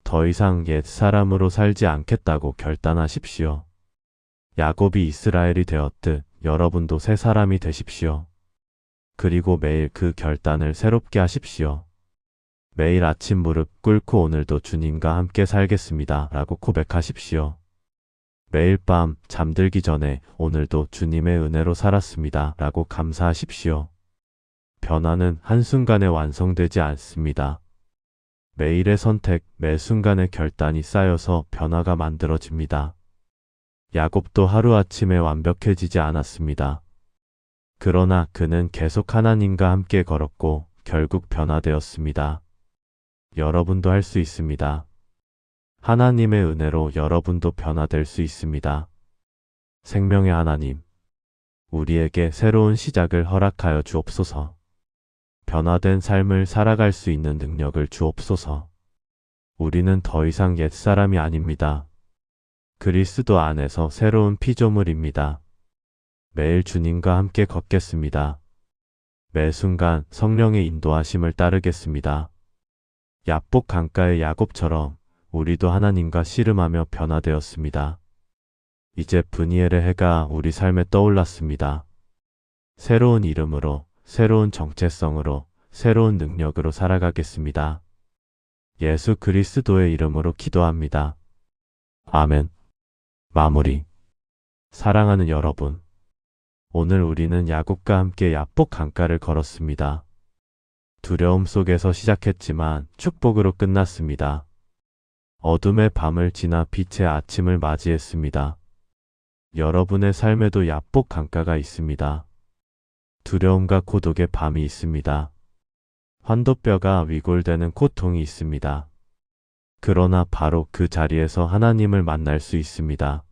더 이상 옛 사람으로 살지 않겠다고 결단하십시오. 야곱이 이스라엘이 되었듯 여러분도 새 사람이 되십시오. 그리고 매일 그 결단을 새롭게 하십시오. 매일 아침 무릎 꿇고 오늘도 주님과 함께 살겠습니다 라고 고백하십시오. 매일 밤 잠들기 전에 오늘도 주님의 은혜로 살았습니다 라고 감사하십시오. 변화는 한순간에 완성되지 않습니다. 매일의 선택, 매 순간의 결단이 쌓여서 변화가 만들어집니다. 야곱도 하루아침에 완벽해지지 않았습니다. 그러나 그는 계속 하나님과 함께 걸었고 결국 변화되었습니다. 여러분도 할 수 있습니다. 하나님의 은혜로 여러분도 변화될 수 있습니다. 생명의 하나님, 우리에게 새로운 시작을 허락하여 주옵소서. 변화된 삶을 살아갈 수 있는 능력을 주옵소서. 우리는 더 이상 옛사람이 아닙니다. 그리스도 안에서 새로운 피조물입니다. 매일 주님과 함께 걷겠습니다. 매 순간 성령의 인도하심을 따르겠습니다. 야복 강가의 야곱처럼 우리도 하나님과 씨름하며 변화되었습니다. 이제 브니엘의 해가 우리 삶에 떠올랐습니다. 새로운 이름으로, 새로운 정체성으로, 새로운 능력으로 살아가겠습니다. 예수 그리스도의 이름으로 기도합니다. 아멘. 마무리. 사랑하는 여러분, 오늘 우리는 야곱과 함께 야복 강가를 걸었습니다. 두려움 속에서 시작했지만 축복으로 끝났습니다. 어둠의 밤을 지나 빛의 아침을 맞이했습니다. 여러분의 삶에도 야복 강가가 있습니다. 두려움과 고독의 밤이 있습니다. 환도뼈가 위골되는 고통이 있습니다. 그러나 바로 그 자리에서 하나님을 만날 수 있습니다.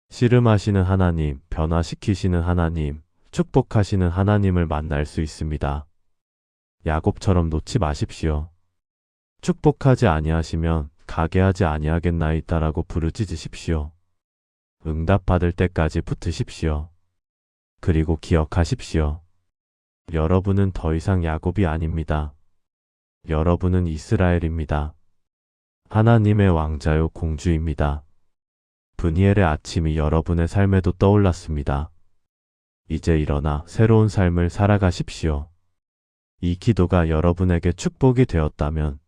씨름하시는 하나님, 변화시키시는 하나님, 축복하시는 하나님을 만날 수 있습니다. 야곱처럼 놓지 마십시오. 축복하지 아니하시면 가게 하지 아니하겠나이다라고 부르짖으십시오. 응답받을 때까지 붙으십시오. 그리고 기억하십시오. 여러분은 더 이상 야곱이 아닙니다. 여러분은 이스라엘입니다. 하나님의 왕자요 공주입니다. 브니엘의 아침이 여러분의 삶에도 떠올랐습니다. 이제 일어나 새로운 삶을 살아가십시오. 이 기도가 여러분에게 축복이 되었다면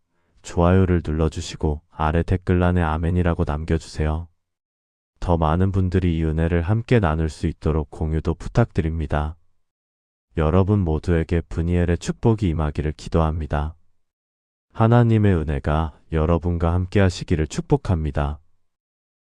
좋아요를 눌러주시고 아래 댓글란에 아멘이라고 남겨주세요. 더 많은 분들이 이 은혜를 함께 나눌 수 있도록 공유도 부탁드립니다. 여러분 모두에게 브니엘의 축복이 임하기를 기도합니다. 하나님의 은혜가 여러분과 함께 하시기를 축복합니다.